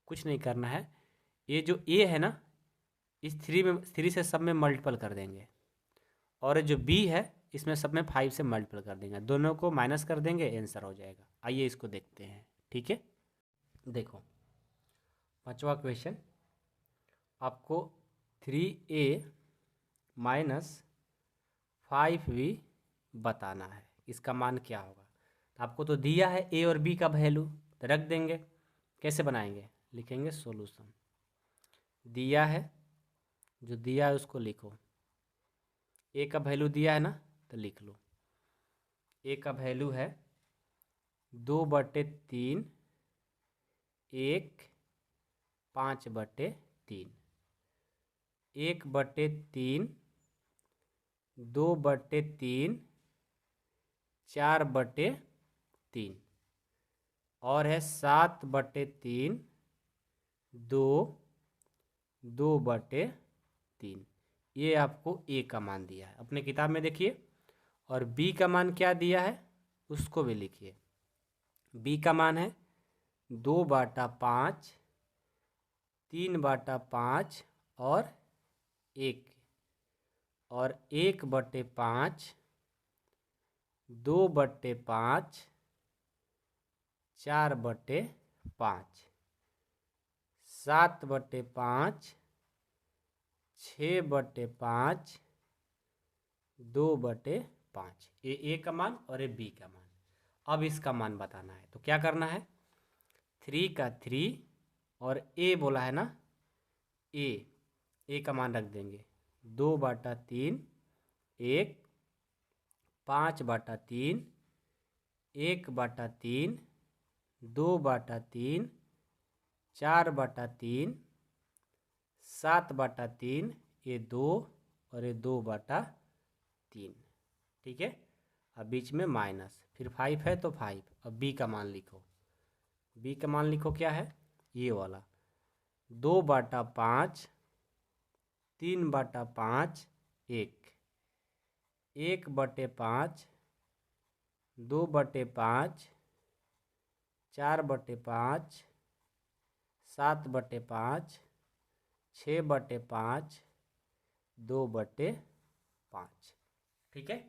कुछ नहीं करना है, ये जो a है ना, इस 3 से सब में मल्टीपल कर देंगे, और जो b है इसमें सब में 5 से मल्टीपल कर देंगे, दोनों को माइनस कर देंगे, आंसर हो जाएगा। आइए इसको देखते हैं, ठीक है। देखो 5वां क्वेश्चन, आपको 3a माइनस 5b बताना है, इसका मान क्या होगा। आपको तो दिया है a और b का वैल्यू, तो रख देंगे। कैसे बनाएंगे, लिखेंगे सॉल्यूशन, दिया है, जो दिया है उसको लिखो, a का वैल्यू दिया है ना, तो लिख लो। a का वैल्यू है 2/3 1 5/3, 1/3 2/3 4/3, और है 7/3 2 2/3, ये आपको a का मान दिया है, अपने किताब में देखिए। और b का मान क्या दिया है उसको भी लिखिए। b का मान है 2/5 3/5 और 1, और 1/5 2/5 4/5 7/5 6/5 2/5, ये a का मान और ये b का मान। अब इसका मान बताना है, तो क्या करना है, 3 का 3 और a बोला है ना, ए का मान रख देंगे 2/3, 1, 5/3, 1/3, 2/3, 4/3, 7/3, ये 2 और ये 2/3। ठीक है, अब बीच में माइनस, फिर 5 है तो 5। अब बी का मान लिखो, बी का मान लिखो क्या है, ये वाला 2/5, 3/5, 1, 1/5, 2/5, 4/5, 7/5, 6/5, 2/5। ठीक है,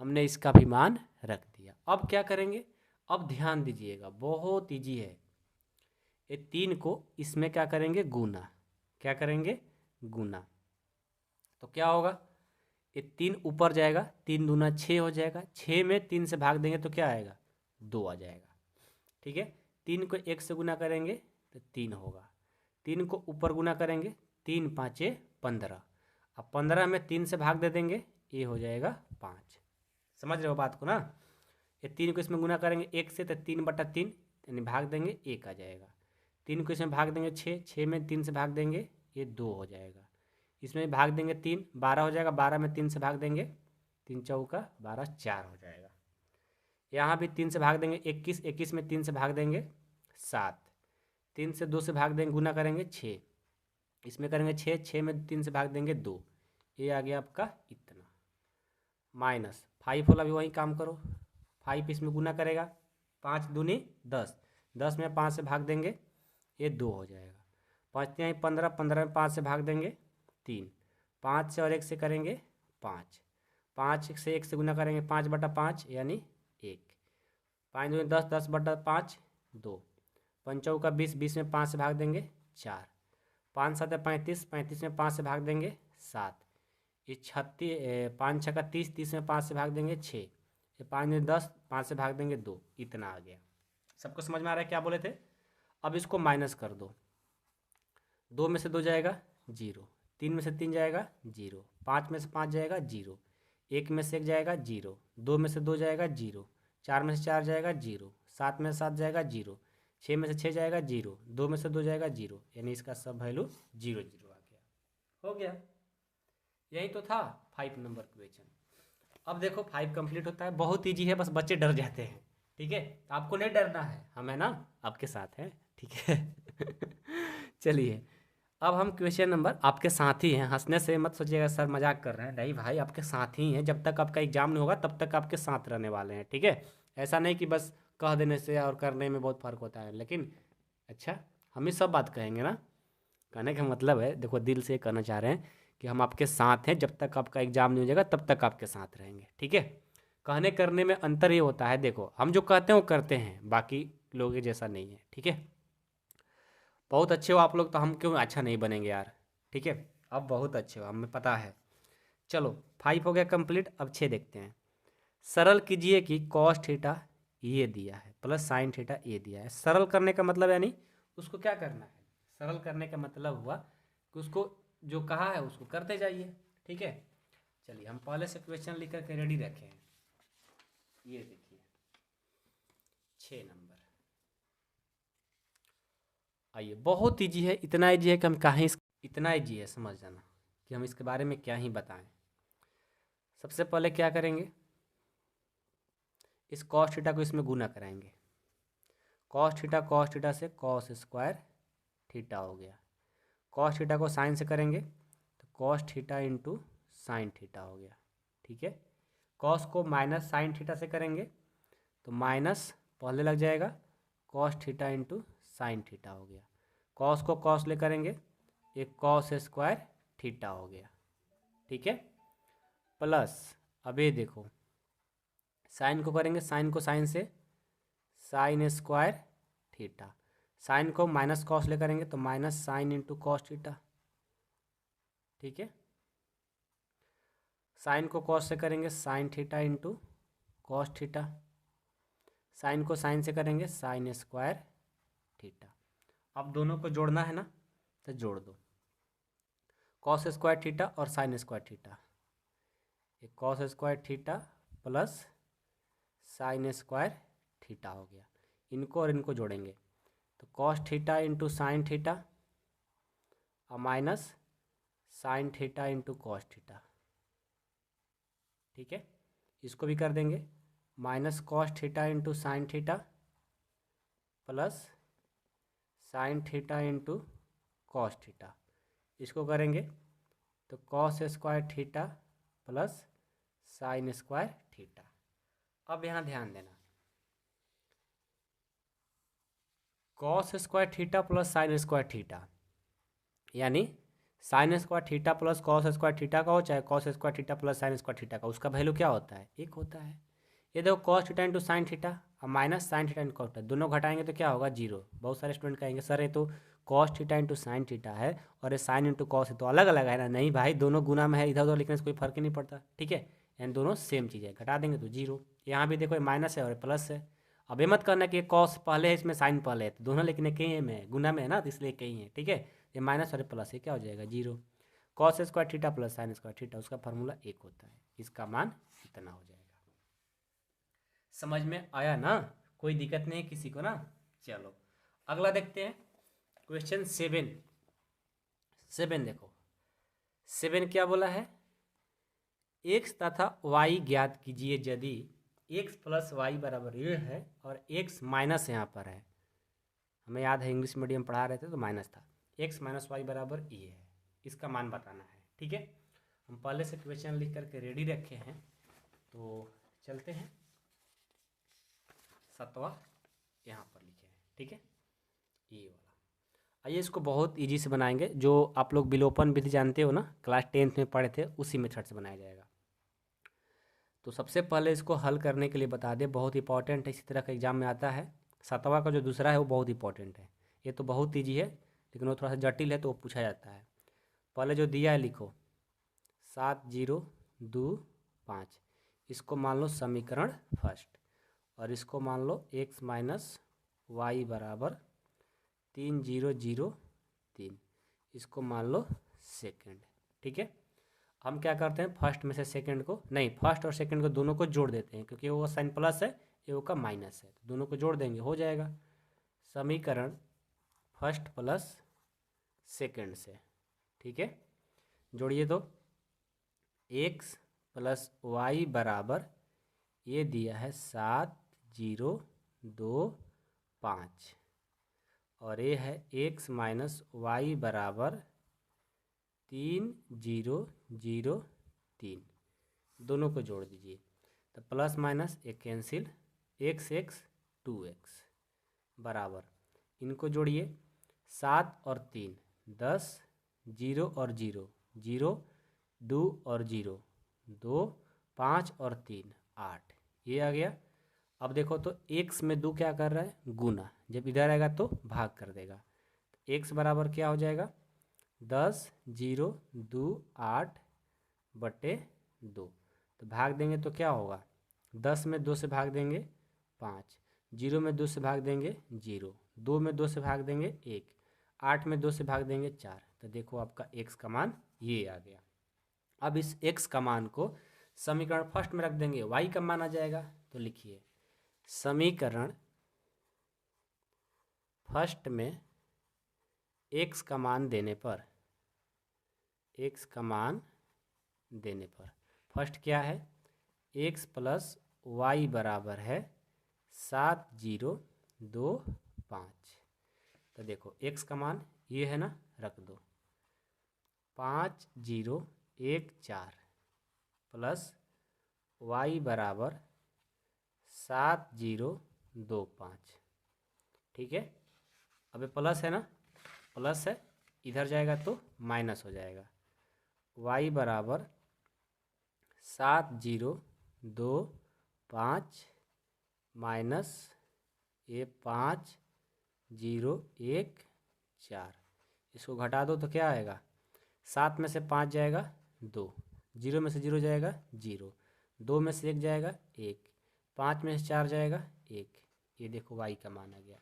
हमने इसका भी मान रख दिया। अब क्या करेंगे, अब ध्यान दीजिएगा, बहुत इजी है। ये 3 को इसमें क्या करेंगे, गुना। क्या करेंगे, गुना। तो क्या होगा, ये 3 ऊपर जाएगा, 3 दूना 6 हो जाएगा, 6 में 3 से भाग देंगे तो क्या आएगा, 2 आ जाएगा। ठीक है, 3 को 1 से गुना करेंगे तो 3 होगा, 3 को ऊपर गुना करेंगे, 3 5 15। अब 15 में 3 से भाग दे देंगे, ये हो जाएगा 5। समझ रहे हो बात को ना। ये 3 को इसमें गुना करेंगे 1 से तो 3/3, यानी भाग देंगे 1 आ जाएगा। 3 को इसमें भाग देंगे 6, 6 में 3 से भाग देंगे ये 2 हो जाएगा। इसमें भाग देंगे 3, 12 हो जाएगा, 12 में 3 से भाग देंगे 3 चौका 12, 4 हो जाएगा। यहाँ भी 3 से भाग देंगे 21, 21 में 3 से भाग देंगे 7, 3 से 2 से भाग देंगे, गुना करेंगे 6, इसमें करेंगे 6, 6 में 3 से भाग देंगे 2, ये आ गया आपका इतना। माइनस 5 वाला भी वही काम करो, 5 इसमें गुना करेगा, 5 दूनी 10, 10 में 5 से भाग देंगे ये 2 हो जाएगा। 5 यहाँ 15, 15 में 5 से भाग देंगे 3, 5 से और 1 से करेंगे 5, 5 से 1 से गुना करेंगे 5/5 यानी 1, 5 दूनी 10, 10/5 2, 5 चौका 20, 20 में 5 से भाग देंगे 4, 5 7 35, 35 में 5 से भाग देंगे 7, ये 36, 5 6 30, 30 में 5 से भाग देंगे 6, ये 5 में 10, 5 से भाग देंगे 2, इतना आ गया। सबको समझ में आ रहा है क्या बोले थे। अब इसको माइनस कर दो, 2 में से 2 जाएगा 0, 3 में से 3 जाएगा 0, 5 में से 5 जाएगा 0, 1 में से 1 जाएगा 0, 2 में से 2 जाएगा 0, 4 में से 4 जाएगा 0, 7 में से 7 जाएगा 0, 6 में से 6 जाएगा 0, 2 में से 2 जाएगा 0, यानी इसका सब वैल्यू 0 0 आ गया। हो गया, यही तो था 5 नंबर क्वेश्चन। अब देखो 5 कंप्लीट होता है, बहुत ईजी है, बस बच्चे डर जाते हैं। ठीक है, आपको नहीं डरना है, हम है ना आपके साथ हैं। ठीक है चलिए, अब हम क्वेश्चन नंबर, आपके साथ ही हैं, हंसने से मत सोचिएगा सर मजाक कर रहे हैं, नहीं भाई आपके साथ ही हैं, जब तक आपका एग्जाम नहीं होगा तब तक आपके साथ रहने वाले हैं। ठीक है, ऐसा नहीं कि बस कह देने से और करने में बहुत फ़र्क होता है, लेकिन अच्छा हम ही सब बात कहेंगे ना। कहने का मतलब है, देखो दिल से कहना चाह रहे हैं कि हम आपके साथ हैं, जब तक आपका एग्जाम नहीं हो जाएगा तब तक आपके साथ रहेंगे। ठीक है, कहने करने में अंतर ये होता है, देखो हम जो कहते हैं वो करते हैं, बाकी लोगों के जैसा नहीं है। ठीक है, बहुत अच्छे हो आप लोग, तो हम क्यों अच्छा नहीं बनेंगे यार। ठीक है, अब बहुत अच्छे हो, हमें पता है। चलो 5 हो गया कंप्लीट, अब 6 देखते हैं। सरल कीजिए कि कॉस थीटा ये दिया है प्लस साइन थीटा ये दिया है। सरल करने का मतलब यानी उसको क्या करना है, सरल करने का मतलब हुआ कि उसको जो कहा है उसको करते जाइए। ठीक है, चलिए हम पहले से क्वेश्चन लिख करके रेडी रखे हैं। ये देखिए 6 नंबर, आइए बहुत ईजी है, इतना ईजी है कि हम कहीं, इतना ईजी है समझ जाना कि हम इसके बारे में क्या ही बताएं। सबसे पहले क्या करेंगे, इस कॉस थीटा को इसमें गुना कराएंगे, कॉस थीटा से कॉस स्क्वायर थीटा हो गया, कॉस थीटा को साइन से करेंगे तो cos theta into sine theta हो गया। ठीक है, कॉस को माइनस साइन थीटा से करेंगे तो माइनस पहले लग जाएगा, cos theta into sine theta हो गया, कॉस को कॉस ले करेंगे एक कॉस स्क्वायर थीटा हो गया। ठीक है, प्लस अब ये देखो साइन को करेंगे, साइन को साइन से साइन स्क्वायर थीटा, साइन को माइनस कॉस ले करेंगे तो minus sine into cos theta. ठीक है, साइन को कॉस से करेंगे sine theta into cos theta, sine को साइन से करेंगे साइन स्क्वायर थीटा। अब दोनों को जोड़ना है ना, तो जोड़ दो, कॉस स्क्वायर थीटा और साइन स्क्वायर थीटा, ये cos square theta plus sine square theta हो गया। इनको और इनको जोड़ेंगे तो cos theta into sine theta और minus sine theta into cos theta. ठीक है, इसको भी कर देंगे minus cos theta into sine theta plus sine theta into cos theta. इसको करेंगे तो cos square theta plus sine square theta. अब यहाँ ध्यान देना, cos square theta plus sine square theta यानी sine square theta plus cos square theta का हो चाहे cos square theta plus sine square theta का, उसका वैल्यू क्या होता है? एक होता है। ये देखो cos theta into sine theta और minus sine theta into cos theta, दोनों घटाएंगे तो क्या होगा? जीरो। बहुत सारे स्टूडेंट कहेंगे सर ये तो cos theta into sine theta है और ये साइन इंटू कॉस है तो अलग अलग है ना। नहीं भाई, दोनों गुना में है, इधर उधर लिखने से कोई फर्क ही नहीं पड़ता। ठीक है, यानी दोनों सेम चीज़ है, घटा देंगे तो जीरो। यहाँ भी देखो ये माइनस है और प्लस है। अब ये मत करना कि ये कॉस पहले है इसमें साइन पहले है, तो दोनों लेकिन कहीं में है, गुना में है ना, तो इसलिए कहीं है। ठीक है, ये माइनस और प्लस, ये क्या हो जाएगा? Zero. Cos square theta plus sine square theta, उसका फार्मूला एक होता है, इसका मान इतना हो जाएगा। समझ में आया ना? कोई दिक्कत नहीं है किसी को ना? चलो अगला देखते हैं, क्वेश्चन 7 देखो, 7 क्या बोला है? एक्स तथा वाई ज्ञात कीजिए यदि एक्स प्लस वाई बराबर ये है और एक्स माइनस यहाँ पर है। हमें याद है इंग्लिश मीडियम पढ़ा रहे थे तो माइनस था। एक्स माइनस वाई बराबर ये है, इसका मान बताना है। ठीक है, हम पहले से क्वेश्चन लिख करके रेडी रखे हैं, तो चलते हैं। 7वां यहाँ पर लिखे हैं। ठीक है, ये वाला। आइए इसको बहुत इजी से बनाएंगे, जो आप लोग विलोपन विधि जानते हो ना, क्लास 10th में पढ़े थे, उसी मेथड से बनाया जाएगा। तो सबसे पहले इसको हल करने के लिए बता दें, बहुत इंपॉर्टेंट है, इसी तरह का एग्जाम में आता है। 7वां का जो दूसरा है वो बहुत इंपॉर्टेंट है। ये तो बहुत ईजी है लेकिन वो थोड़ा सा जटिल है तो वो पूछा जाता है। पहले जो दिया है लिखो 7,0,2,5, इसको मान लो समीकरण फर्स्ट और इसको मान लो एक्स माइनस वाई बराबर 3,0,0,3, इसको मान लो सेकेंड। ठीक है, हम क्या करते हैं, फर्स्ट में से सेकंड को नहीं, फर्स्ट और सेकंड को दोनों को जोड़ देते हैं, क्योंकि वो साइन प्लस है ये वो का माइनस है, तो दोनों को जोड़ देंगे, हो जाएगा समीकरण फर्स्ट प्लस सेकंड से। ठीक है, जोड़िए तो एक्स प्लस वाई बराबर ये दिया है 7,0,2,5 और ये है एक्स माइनस वाई बराबर 3,0,0,3, दोनों को जोड़ दीजिए तो प्लस माइनस एक कैंसिल, एक्स एक्स 2x बराबर, इनको जोड़िए 7 और 3 10, 0 और 0 0, 2 और 0 2, 5 और 3 8, ये आ गया। अब देखो तो x में 2 क्या कर रहा है? गुना, जब इधर आएगा तो भाग कर देगा। x बराबर क्या हो जाएगा? 10, 0, 2, 8 बटे 2, तो भाग देंगे तो क्या होगा? 10 में 2 से भाग देंगे 5, 0 में 2 से भाग देंगे 0, 2 में 2 से भाग देंगे 1, 8 में 2 से भाग देंगे 4, तो देखो आपका x का मान ये आ गया। अब इस x का मान को समीकरण फर्स्ट में रख देंगे, y का मान आ जाएगा, तो लिखिए समीकरण फर्स्ट में x का मान देने पर, x का मान देने पर फर्स्ट क्या है? x प्लस वाई बराबर है 7,0,2,5, तो देखो x का मान ये है ना, रख दो 5,0,1,4 प्लस y बराबर 7,0,2,5। ठीक है, अब प्लस है ना, प्लस है, इधर जाएगा तो माइनस हो जाएगा, y बराबर 7,0,2,5 माइनस ये 5,0,1,4, इसको घटा दो तो क्या आएगा? 7 में से 5 जाएगा 2, 0 में से 0 जाएगा 0, 2 में से 1 जाएगा 1, 5 में से 4 जाएगा 1, ये देखो y का मान आ गया।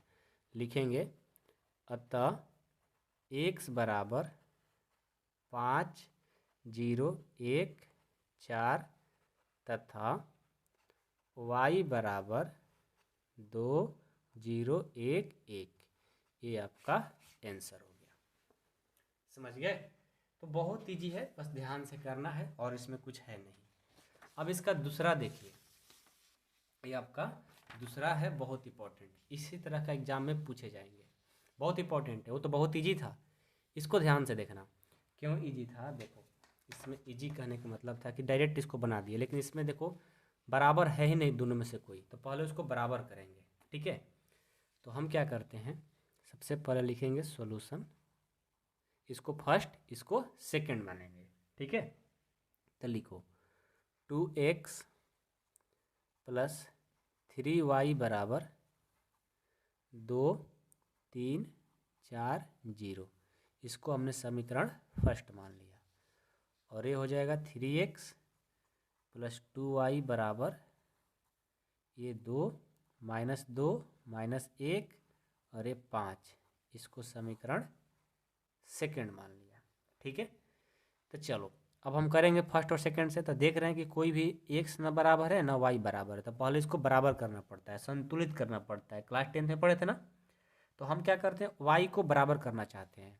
लिखेंगे अतः x बराबर 5 0 1 4 तथा y बराबर 2 0 1 1। ये आपका आंसर हो गया। समझ गए? तो बहुत ईजी है, बस ध्यान से करना है और इसमें कुछ है नहीं। अब इसका दूसरा देखिए, ये आपका दूसरा है, बहुत इंपॉर्टेंट, इसी तरह का एग्जाम में पूछे जाएंगे, बहुत इंपॉर्टेंट है। वो तो बहुत इजी था, इसको ध्यान से देखना। क्यों इजी था? देखो, इसमें इजी कहने का मतलब था कि डायरेक्ट इसको बना दिए, लेकिन इसमें देखो बराबर है ही नहीं दोनों में से कोई, तो पहले उसको बराबर करेंगे। ठीक है, तो हम क्या करते हैं, सबसे पहले लिखेंगे सॉल्यूशन, इसको फर्स्ट इसको सेकंड मानेंगे। ठीक है, तो लिखो 2x प्लस 3y बराबर 2 3 4 0। इसको हमने समीकरण फर्स्ट मान लिया। और ये हो जाएगा 3x प्लस 2y बराबर ये 2 माइनस 1 और ये 5। इसको समीकरण सेकंड मान लिया। ठीक है, तो चलो अब हम करेंगे फर्स्ट और सेकंड से। तो देख रहे हैं कि कोई भी x ना बराबर है ना y बराबर है, तो पहले इसको बराबर करना पड़ता है, संतुलित करना पड़ता है। क्लास 10 में पढ़े थे ना। तो हम क्या करते हैं, y को बराबर करना चाहते हैं।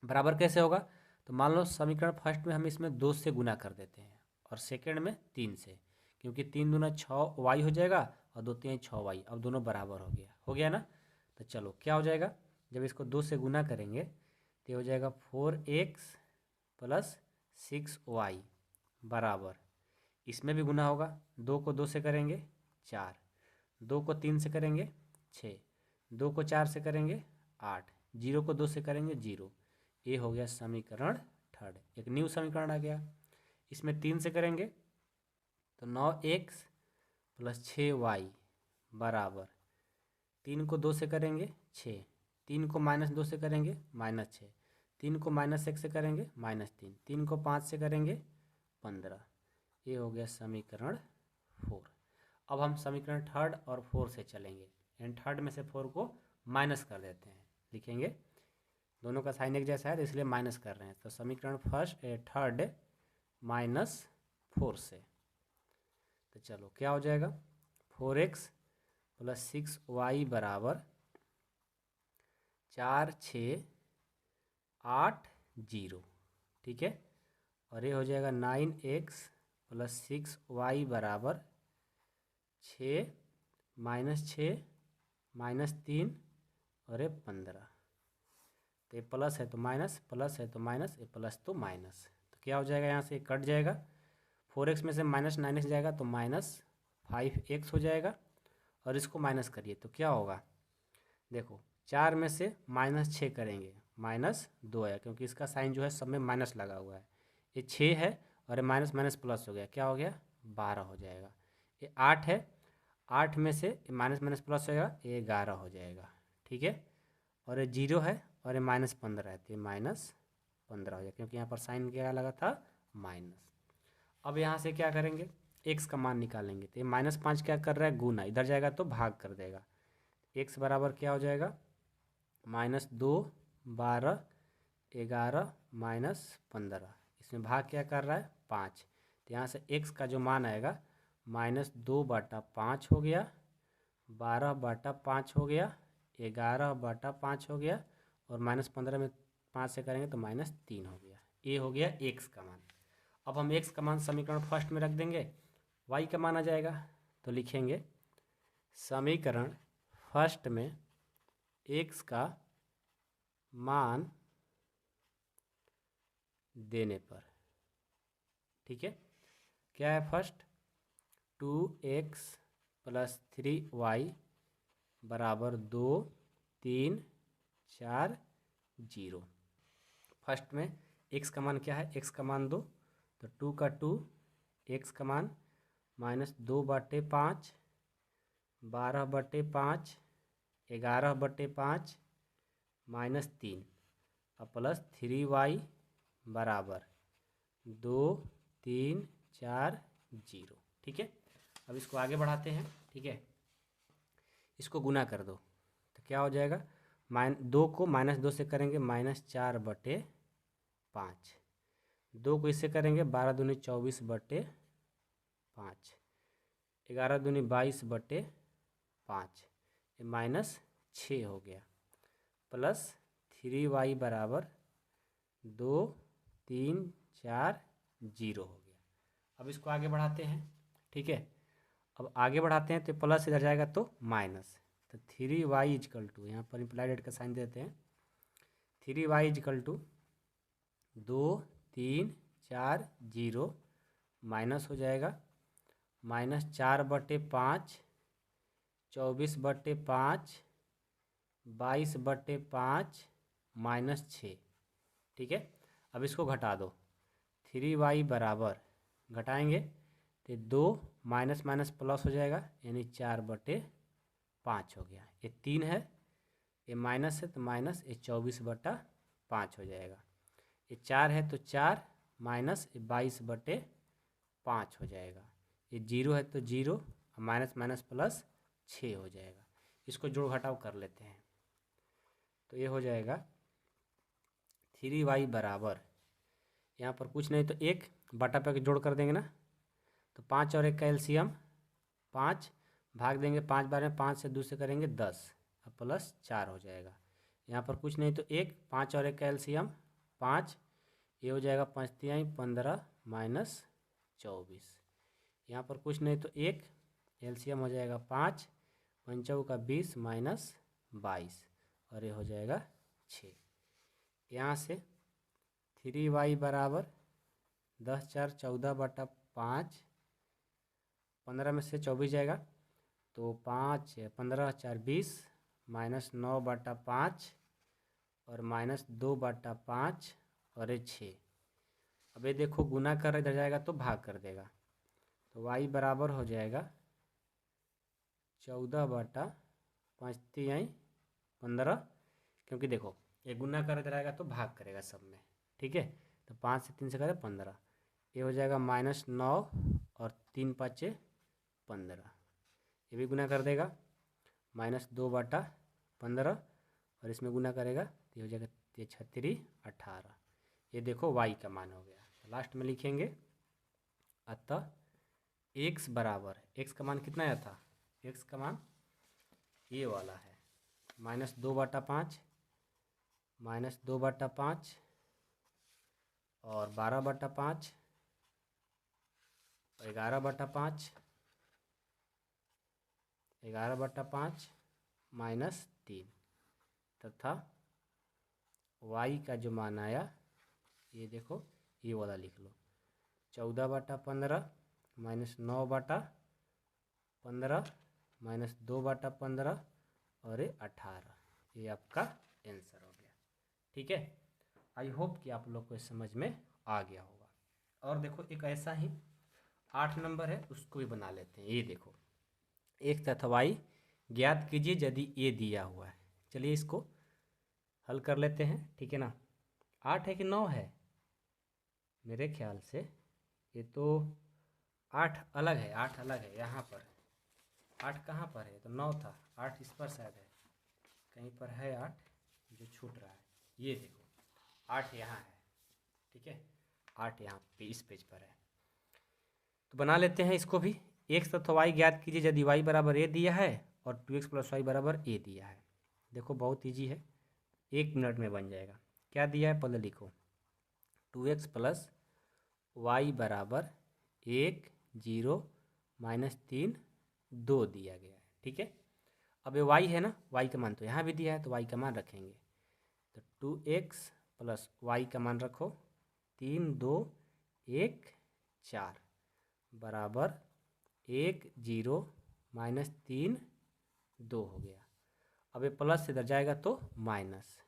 बराबर कैसे होगा? तो मान लो समीकरण फर्स्ट में हम इसमें 2 से गुना कर देते हैं और सेकंड में 3 से, क्योंकि 3 दूना 6y हो जाएगा और 2 3 6y। अब दोनों बराबर हो गया ना। तो चलो क्या हो जाएगा, जब इसको 2 से गुना करेंगे तो हो जाएगा 4x प्लस 6y बराबर, इसमें भी गुना होगा, 2 को 2 से करेंगे 4, 2 को 3 से करेंगे 6, 2 को 4 से करेंगे 8, 0 को 2 से करेंगे 0। ये हो गया समीकरण थर्ड, एक न्यू समीकरण आ गया। इसमें 3 से करेंगे तो 9x प्लस 6y बराबर, 3 को 2 से करेंगे 6, 3 को माइनस 2 से करेंगे -6, 3 को -1 से करेंगे -3, 3 को 5 से करेंगे 15। ये हो गया समीकरण 4। अब हम समीकरण थर्ड और 4 से चलेंगे, एंड थर्ड में से 4 को माइनस कर देते हैं, लिखेंगे दोनों का साइन एक जैसा है तो इसलिए माइनस कर रहे हैं। तो समीकरण थर्ड -4 से, तो चलो क्या हो जाएगा, 4x प्लस 6y बराबर 4 6 8 0। ठीक है, और ये हो जाएगा 9x प्लस 6y बराबर 6 -3 और ये 15। तो ये प्लस है तो माइनस, प्लस है तो माइनस, ये प्लस तो माइनस। तो क्या हो जाएगा, यहाँ से कट जाएगा, 4x में से -9x जाएगा तो -5x हो जाएगा। और इसको माइनस करिए तो क्या होगा, देखो 4 में से -6 करेंगे -2 आया, क्योंकि इसका साइन जो है सब में माइनस लगा हुआ है। ये 6 है और ये माइनस माइनस प्लस हो गया, क्या हो गया 12 हो जाएगा। ये 8 है, 8 में से माइनस माइनस प्लस हो जाएगा, ये 11 हो जाएगा। ठीक है, और ये 0 है और ये -15 है, तो ये -15 हो जाएगा, क्योंकि यहाँ पर साइन क्या लगा था, माइनस। अब यहाँ से क्या करेंगे, x का मान निकालेंगे। तो ये -5 क्या कर रहा है, गुना, इधर जाएगा तो भाग कर देगा। x बराबर क्या हो जाएगा, -2 12 11 -15। इसमें भाग क्या कर रहा है, 5। तो यहाँ से x का जो मान आएगा -2/5 हो गया, 12/5 हो गया, 11/5 हो गया, और -15 में 5 से करेंगे तो -3 हो गया। ये हो गया x का मान। अब हम x का मान समीकरण फर्स्ट में रख देंगे, y का मान आ जाएगा, तो लिखेंगे समीकरण फर्स्ट में x का मान देने पर, ठीक है, क्या है फर्स्ट, 2x प्लस 3y बराबर 2 3 4 0। फर्स्ट में x का मान क्या है, x का मान 2, तो 2 का 2, x का मान -2/5, 12/5, 11/5 -3, और प्लस 3y बराबर 2 3 4 0। ठीक है, अब इसको आगे बढ़ाते हैं। ठीक है, इसको गुना कर दो तो क्या हो जाएगा, -2 को -2 से करेंगे -4/5, 2 को इससे करेंगे 12 दूनी 24/5, 11 दूनी 22/5, ये -6 हो गया, प्लस 3y बराबर 2 3 4 0 हो गया। अब इसको आगे बढ़ाते हैं, ठीक है। अब आगे बढ़ाते हैं तो प्लस इधर जाएगा तो माइनस, तो 3y इजकल टू, यहाँ पर इम्प्लाइड एड का साइन देते हैं, 3y इजकल टू 2 3 4 0 माइनस हो जाएगा -4/5, 24/5, 22/5 -6, ठीक है। अब इसको घटा दो, 3y बराबर घटाएंगे तो 2 माइनस माइनस प्लस हो जाएगा, यानी 4/5 हो गया। ये 3 है, ये माइनस है तो माइनस, ये 24/5 हो जाएगा। ये 4 है तो 4 माइनस 22/5 हो जाएगा। ये 0 है तो 0, माइनस माइनस प्लस 6 हो जाएगा। इसको जोड़ घटाव कर लेते हैं तो ये हो जाएगा 3y बराबर, यहाँ पर कुछ नहीं तो 1 बटा पे जोड़ कर देंगे ना, तो 5 और 1 का एलसीएम 5, भाग देंगे 5 बार में, 5 से 2 से करेंगे 10, अब प्लस 4 हो जाएगा। यहाँ पर कुछ नहीं तो 1, 5 और 1 का एलसीएम 5, ये हो जाएगा 5 तिहाई 15 -24। यहाँ पर कुछ नहीं तो 1, एलसीएम हो जाएगा 5, 5 का 20 -22, और ये हो जाएगा 6। यहाँ से 3y बराबर 10 4 14/5, 15 में से 24 जाएगा तो 5 15 4 20, -9/5 और -2/5 और ये 6। अब ये देखो गुना कर इधर जाएगा तो भाग कर देगा, तो y बराबर हो जाएगा 14/5 तिहाई 15, क्योंकि देखो ये गुना कर इधर आएगा तो भाग करेगा सब में, ठीक है। तो 5 से 3 से करें 15, ये हो जाएगा -9 और 3 5 15, ये भी गुना कर देगा -2/15, और इसमें गुना करेगा तो हो जाएगा 36 18। ये देखो y का मान हो गया। तो लास्ट में लिखेंगे अतः x बराबर, x का मान कितना आया था, x का मान ये वाला है -2/5, -2/5 और 12/5, 11/5, 11/5 -3, तथा y का जो मान आया ये देखो ये वाला लिख लो, 14/15 -9/15 -2/15 और ये 18, ये आपका आंसर हो गया, ठीक है। आई होप कि आप लोग को समझ में आ गया होगा। और देखो एक ऐसा ही 8 नंबर है, उसको भी बना लेते हैं। ये देखो, एक तथा y ज्ञात कीजिए यदि ये दिया हुआ है। चलिए इसको हल कर लेते हैं, ठीक है ना। 8 है कि 9 है, मेरे ख्याल से ये तो 8 अलग है, 8 अलग है। यहाँ पर 8 कहाँ पर है, तो 9 था, 8 इस पर शायद है, कहीं पर है 8 जो छूट रहा है। ये देखो 8 यहाँ है, ठीक है, 8 यहाँ पे इस पेज पर है। तो बना लेते हैं इसको भी। x तथा y ज्ञात कीजिए यदि y बराबर a दिया है और 2x + y बराबर a दिया है। देखो बहुत ईजी है, 1 मिनट में बन जाएगा। क्या दिया है पहले लिखो, 2x + y बराबर 1 0 -3 2 दिया गया है, ठीक है। अब ये y है ना, y का मान तो यहाँ भी दिया है, तो y का मान रखेंगे। तो 2x + y का मान रखो 3 2 1 4 बराबर 1 0 -3 2 हो गया। अब ये प्लस इधर जाएगा तो माइनस,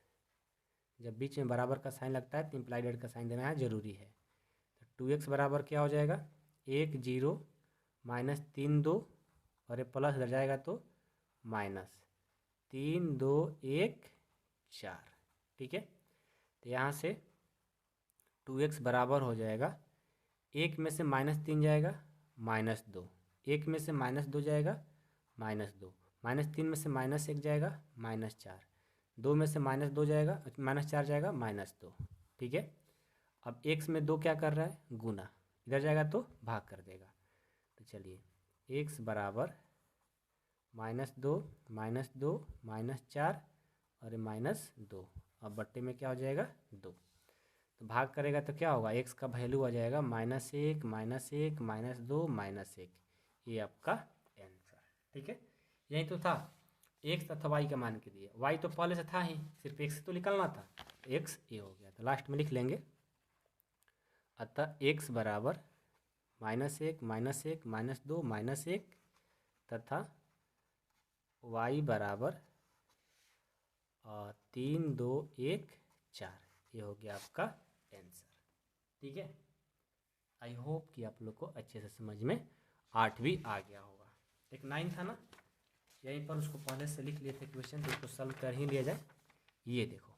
जब बीच में बराबर का साइन लगता है तो इम्प्लाइड एड का साइन देना है ज़रूरी है। तो 2x बराबर क्या हो जाएगा, 1 0 -3 2, और ये प्लस इधर जाएगा तो -3 2 1 4, ठीक है। तो यहाँ से 2x बराबर हो जाएगा, 1 में से -3 जाएगा -2, 1 में से -2 जाएगा -2, -3 में से -1 जाएगा -4, 2 में से -2 जाएगा -4 जाएगा -2, ठीक है। अब x में 2 क्या कर रहा है, गुना, इधर जाएगा तो भाग कर देगा। तो चलिए x बराबर -2 -2 -4 और ये -2, अब बट्टे में क्या हो जाएगा 2, तो भाग करेगा तो क्या होगा, x का वैल्यू आ जाएगा -1 -1 -2 -1, ये आपका आंसर। ठीक है, यही तो था, x तथा y का मान के दिए, y तो पहले से था ही, सिर्फ x तो निकलना था, x ये हो गया, तो लास्ट में लिख लेंगे। अतः x बराबर -1 -1 -2 -1 तथा y बराबर 3 2 1 4, ये हो गया आपका आंसर। ठीक है, आई होप कि आप लोग को अच्छे से समझ में 8 भी आ गया होगा। एक 9 था ना, यहीं पर उसको पहले से लिख लिए थे क्वेश्चन, तो उसको सॉल्व कर ही लिया जाए। ये देखो,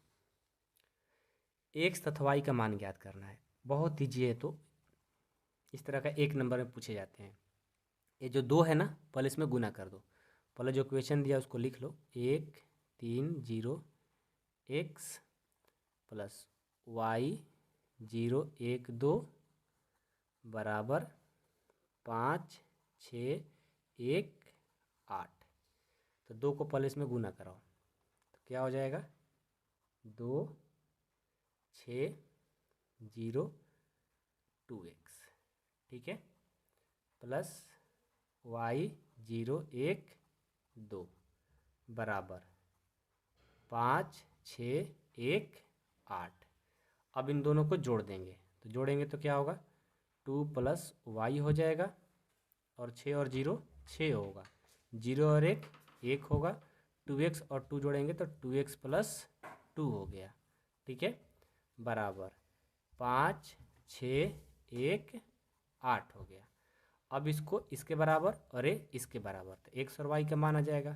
x तथा y का मान ज्ञात करना है, बहुत ईजी है, तो इस तरह का 1 नंबर में पूछे जाते हैं। ये जो 2 है ना, पहले इसमें गुना कर दो, पहले जो क्वेश्चन दिया उसको लिख लो, 1 3 0 x प्लस y 0 1 2 बराबर 5 6 1 8, तो 2 को पहले इसमें गुना कराओ, तो क्या हो जाएगा 2 6 0 2x, ठीक है, प्लस y 0 1 2 बराबर 5 6 1 8। अब इन दोनों को जोड़ देंगे, तो जोड़ेंगे तो क्या होगा 2 प्लस y हो जाएगा, और 6 और 0 6 होगा, 0 और 1 1 होगा, 2x और 2 जोड़ेंगे तो 2x प्लस 2 हो गया। ठीक है, बराबर 5 6 1 8 हो गया। अब इसको इसके बराबर और इसके बराबर, तो x और y का मान आ जाएगा,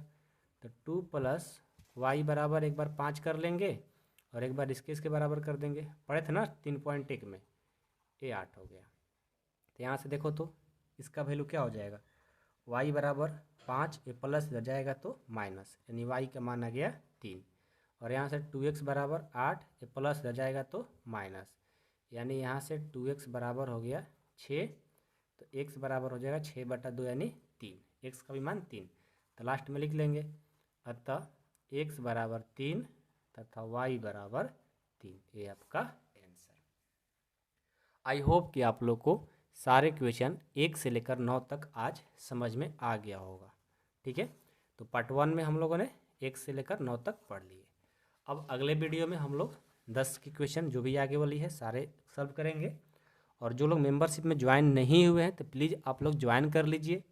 तो 2 प्लस y बराबर एक बार 5 कर लेंगे और एक बार इसके बराबर कर देंगे, पढ़े थे ना 3.1 में, ये 8 हो गया। तो यहाँ से देखो तो इसका वैल्यू क्या हो जाएगा, y बराबर 5, ये प्लस इधर जाएगा तो माइनस, यानी y का मान आ गया 3, और यहाँ से 2x बराबर 8, ये प्लस इधर जाएगा तो माइनस, यानी यहाँ से 2x बराबर हो गया 6, तो x बराबर हो जाएगा 6/2 यानी 3, x का भी मान 3, तो लास्ट में लिख लेंगे। अतः x बराबर 3 तथा y बराबर 3, ये आपका आंसर। आई होप कि आप लोग को सारे क्वेश्चन 1 से लेकर 9 तक आज समझ में आ गया होगा। ठीक है, तो पार्ट 1 में हम लोगों ने 1 से लेकर 9 तक पढ़ लिए। अब अगले वीडियो में हम लोग 10 की क्वेश्चन जो भी आगे वाली है सारे सॉल्व करेंगे। और जो लोग मेंबरशिप में ज्वाइन नहीं हुए हैं तो प्लीज़ आप लोग ज्वाइन कर लीजिए,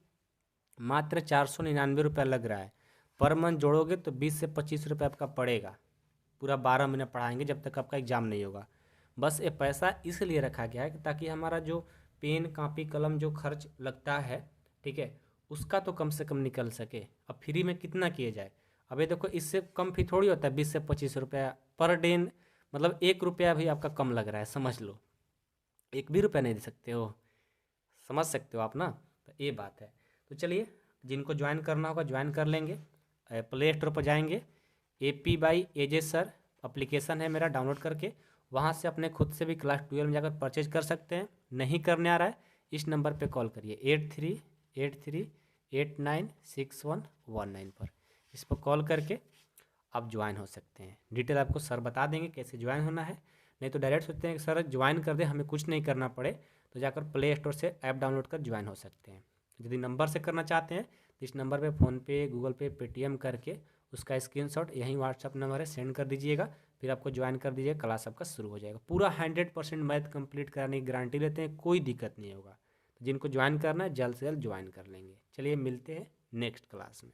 मात्र 499 रुपये लग रहा है, पर मंथ जोड़ोगे तो 20 से 25 रुपये आपका पड़ेगा, पूरा 12 महीने पढ़ाएंगे जब तक आपका एग्ज़ाम नहीं होगा। बस ये पैसा इसलिए रखा गया है ताकि हमारा जो पेन कापी कलम जो खर्च लगता है, ठीक है, उसका तो कम से कम निकल सके। अब फ्री में कितना किया जाए, अब ये देखो इससे कम फी थोड़ी होता है, 20 से 25 रुपया पर डे, मतलब 1 रुपया भी आपका कम लग रहा है, समझ लो, 1 भी रुपया नहीं दे सकते हो, समझ सकते हो आप ना, तो ये बात है। तो चलिए, जिनको ज्वाइन करना होगा ज्वाइन कर लेंगे, प्ले स्टोर पर जाएंगे, AP/AJ सर अप्लीकेशन है मेरा, डाउनलोड करके वहाँ से अपने खुद से भी क्लास 12 में जाकर परचेज कर सकते हैं। नहीं करने आ रहा है, इस नंबर पे कॉल करिए 8383896119 पर, इस पर कॉल करके आप ज्वाइन हो सकते हैं। डिटेल आपको सर बता देंगे कैसे ज्वाइन होना है, नहीं तो डायरेक्ट सोचते हैं कि सर ज्वाइन कर दें हमें कुछ नहीं करना पड़े, तो जाकर प्ले स्टोर से ऐप डाउनलोड कर ज्वाइन हो सकते हैं। यदि नंबर से करना चाहते हैं तो इस नंबर पे फ़ोनपे, गूगल पे, पेटीएम करके उसका स्क्रीनशॉट यहीं व्हाट्सअप नंबर है सेंड कर दीजिएगा, फिर आपको ज्वाइन कर दीजिएगा, क्लास आपका शुरू हो जाएगा। पूरा 100% मैथ कंप्लीट कराने की गारंटी लेते हैं, कोई दिक्कत नहीं होगा। तो जिनको ज्वाइन करना है जल्द से जल्द ज्वाइन कर लेंगे। चलिए मिलते हैं नेक्स्ट क्लास में।